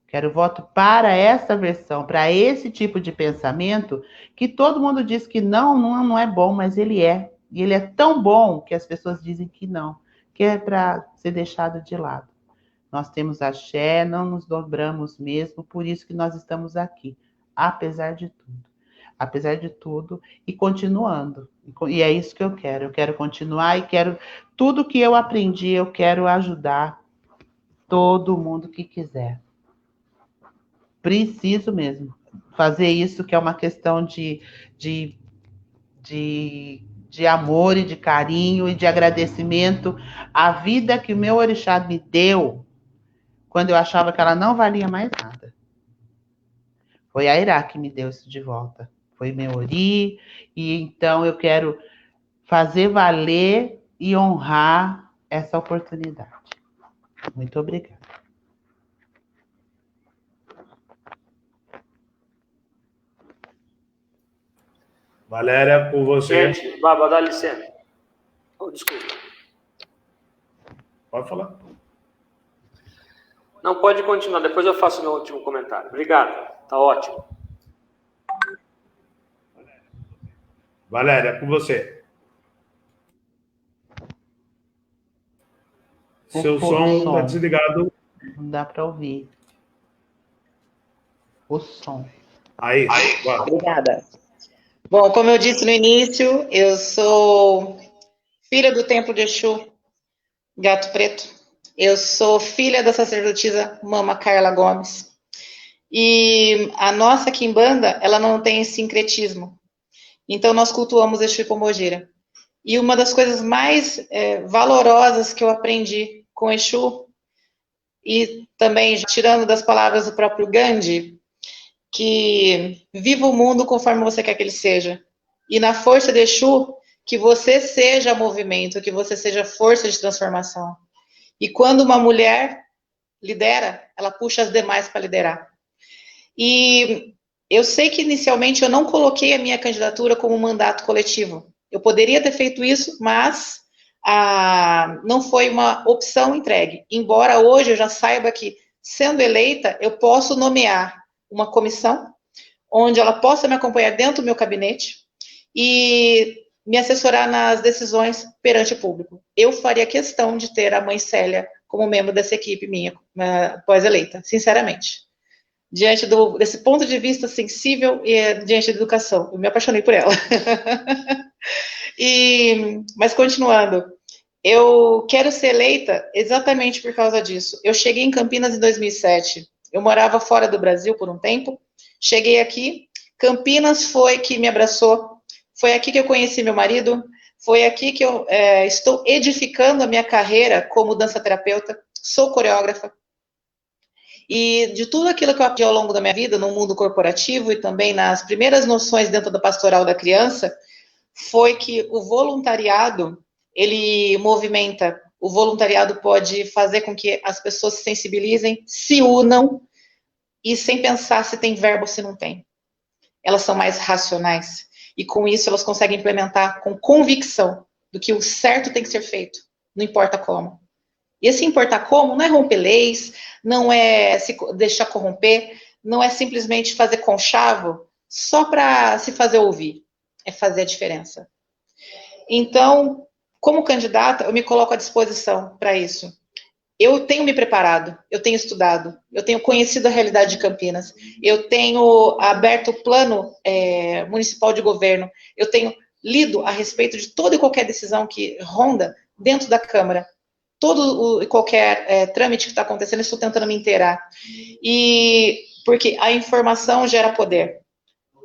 Quero voto para essa versão, para esse tipo de pensamento que todo mundo diz que não é bom, mas ele é. E ele é tão bom que as pessoas dizem que não, que é para ser deixado de lado. Nós temos axé, não nos dobramos mesmo, por isso que nós estamos aqui, apesar de tudo. Apesar de tudo, e continuando. E é isso que eu quero. Eu quero continuar e quero tudo que eu aprendi, eu quero ajudar todo mundo que quiser. Preciso mesmo fazer isso, que é uma questão de amor e de carinho e de agradecimento à vida que o meu orixá me deu quando eu achava que ela não valia mais nada. Foi a Irá que me deu isso de volta. Foi meu ori, e então eu quero fazer valer e honrar essa oportunidade. Muito obrigada. Valéria, por você. Gente, Baba, dá licença. Oh, desculpa. Pode falar. Não, pode continuar, depois eu faço meu último comentário. Obrigado, tá ótimo. Valéria, com você. Seu som está desligado. Não dá para ouvir. O som. Aí. Obrigada. Bom, como eu disse no início, eu sou filha do Templo de Exu, Gato Preto. Eu sou filha da sacerdotisa Mama Carla Gomes. E a nossa quimbanda, ela não tem sincretismo. Então, nós cultuamos Exu e Pombogira. E uma das coisas mais valorosas que eu aprendi com Exu, e também tirando das palavras do próprio Gandhi, que viva o mundo conforme você quer que ele seja. E na força de Exu, que você seja movimento, que você seja força de transformação. E quando uma mulher lidera, ela puxa as demais para liderar. E eu sei que inicialmente eu não coloquei a minha candidatura como um mandato coletivo. Eu poderia ter feito isso, mas não foi uma opção entregue. Embora hoje eu já saiba que, sendo eleita, eu posso nomear uma comissão, onde ela possa me acompanhar dentro do meu gabinete e me assessorar nas decisões perante o público. Eu faria questão de ter a mãe Célia como membro dessa equipe minha, pós-eleita, sinceramente. Diante desse ponto de vista sensível e diante da educação. Eu me apaixonei por ela. Mas continuando, eu quero ser eleita exatamente por causa disso. Eu cheguei em Campinas em 2007. Eu morava fora do Brasil por um tempo. Cheguei aqui. Campinas foi que me abraçou. Foi aqui que eu conheci meu marido. Foi aqui que eu estou edificando a minha carreira como dança-terapeuta. Sou coreógrafa. E de tudo aquilo que eu aprendi ao longo da minha vida, no mundo corporativo e também nas primeiras noções dentro da pastoral da criança, foi que o voluntariado, ele movimenta. O voluntariado pode fazer com que as pessoas se sensibilizem, se unam, e sem pensar se tem verbo ou se não tem. Elas são mais racionais. E com isso elas conseguem implementar com convicção do que o certo tem que ser feito, não importa como. E esse importar como não é romper leis, não é se deixar corromper, não é simplesmente fazer conchavo só para se fazer ouvir. É fazer a diferença. Então, como candidata, eu me coloco à disposição para isso. Eu tenho me preparado, eu tenho estudado, eu tenho conhecido a realidade de Campinas, eu tenho aberto o plano municipal de governo, eu tenho lido a respeito de toda e qualquer decisão que ronda dentro da Câmara. Todo e qualquer trâmite que está acontecendo, eu estou tentando me inteirar. E porque a informação gera poder.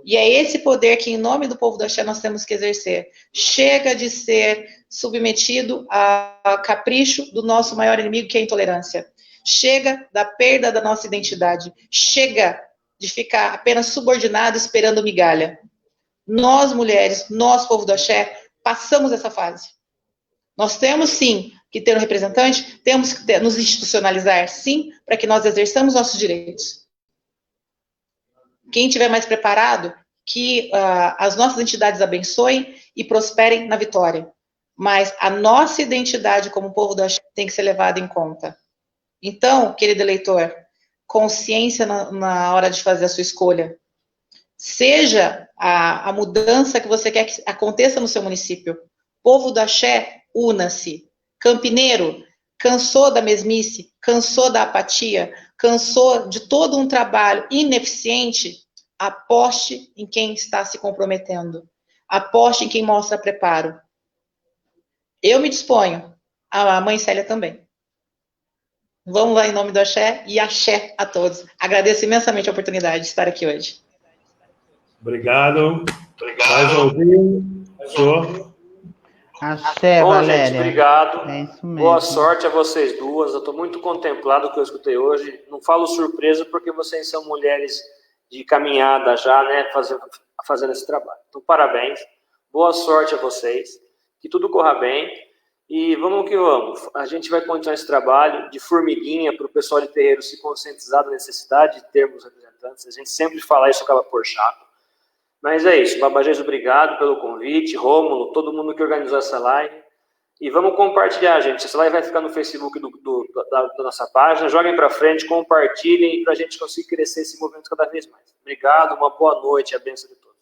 E é esse poder que, em nome do povo do Axé, nós temos que exercer. Chega de ser submetido a capricho do nosso maior inimigo, que é a intolerância. Chega da perda da nossa identidade. Chega de ficar apenas subordinado esperando migalha. Nós, mulheres, nós, povo do Axé, passamos essa fase. Nós temos, sim, que ter um representante, temos que nos institucionalizar, sim, para que nós exerçamos nossos direitos. Quem estiver mais preparado, que as nossas entidades abençoem e prosperem na vitória. Mas a nossa identidade como povo do Axé tem que ser levada em conta. Então, querido eleitor, consciência na hora de fazer a sua escolha. Seja a mudança que você quer que aconteça no seu município. Povo do Axé, una-se. Campineiro, cansou da mesmice, cansou da apatia, cansou de todo um trabalho ineficiente, aposte em quem está se comprometendo. Aposte em quem mostra preparo. Eu me disponho, a mãe Célia também. Vamos lá em nome do Axé e axé a todos. Agradeço imensamente a oportunidade de estar aqui hoje. Obrigado. Mais Joãozinho. Senhor. Axé, bom, Valéria. Gente, obrigado. É isso mesmo. Boa sorte a vocês duas. Eu estou muito contemplado com o que eu escutei hoje. Não falo surpresa porque vocês são mulheres de caminhada já, né, fazendo esse trabalho. Então, parabéns. Boa sorte a vocês. Que tudo corra bem. E vamos que vamos. A gente vai continuar esse trabalho de formiguinha para o pessoal de terreiro se conscientizar da necessidade de termos representantes. A gente sempre fala isso, acaba por chato. Mas é isso, Babajês, obrigado pelo convite, Rômulo, todo mundo que organizou essa live. E vamos compartilhar, gente. Essa live vai ficar no Facebook da nossa página. Joguem para frente, compartilhem para a gente conseguir crescer esse movimento cada vez mais. Obrigado, uma boa noite, a bênção de todos.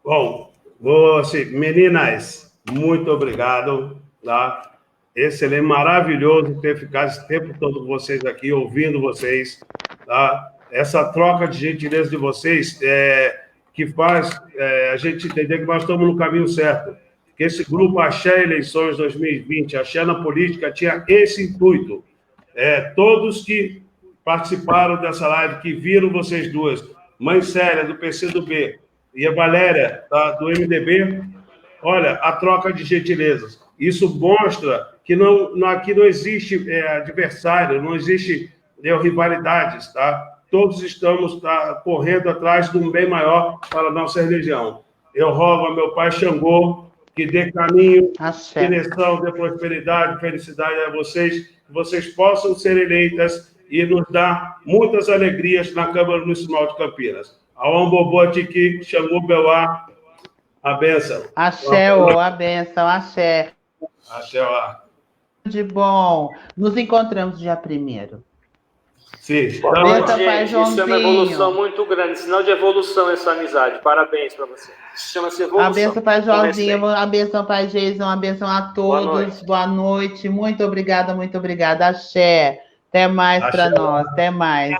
Bom, assim, meninas, muito obrigado, tá? Excelente, maravilhoso ter ficado esse tempo todo com vocês aqui, ouvindo vocês, tá? Essa troca de gentileza de vocês que faz a gente entender que nós estamos no caminho certo. Que esse grupo Axé Eleições 2020, Axé na Política, tinha esse intuito. Todos que participaram dessa live, que viram vocês duas, Mãe Célia, do PCdoB, e a Valéria, do MDB, olha, a troca de gentilezas. Isso mostra que aqui não existe adversário, não existe rivalidades, tá? Todos estamos correndo atrás de um bem maior para a nossa religião. Eu rogo a meu pai Xangô que dê caminho, direção, dê prosperidade, felicidade a vocês, que vocês possam ser eleitas e nos dar muitas alegrias na Câmara Municipal de Campinas. Aombobô Tiqui, Xangô Beuá, a benção. Axé, a benção, axé. Axé, ó. De bom. Nos encontramos dia 1º. Sim. Então, gente, isso é uma evolução muito grande, sinal de evolução essa amizade. Parabéns para você. Isso chama-se evolução. A benção, Pai Joãozinho, a benção, Pai Jason, a benção a todos. Boa noite. Muito obrigada, muito obrigada. Axé. Até mais para nós. Até mais.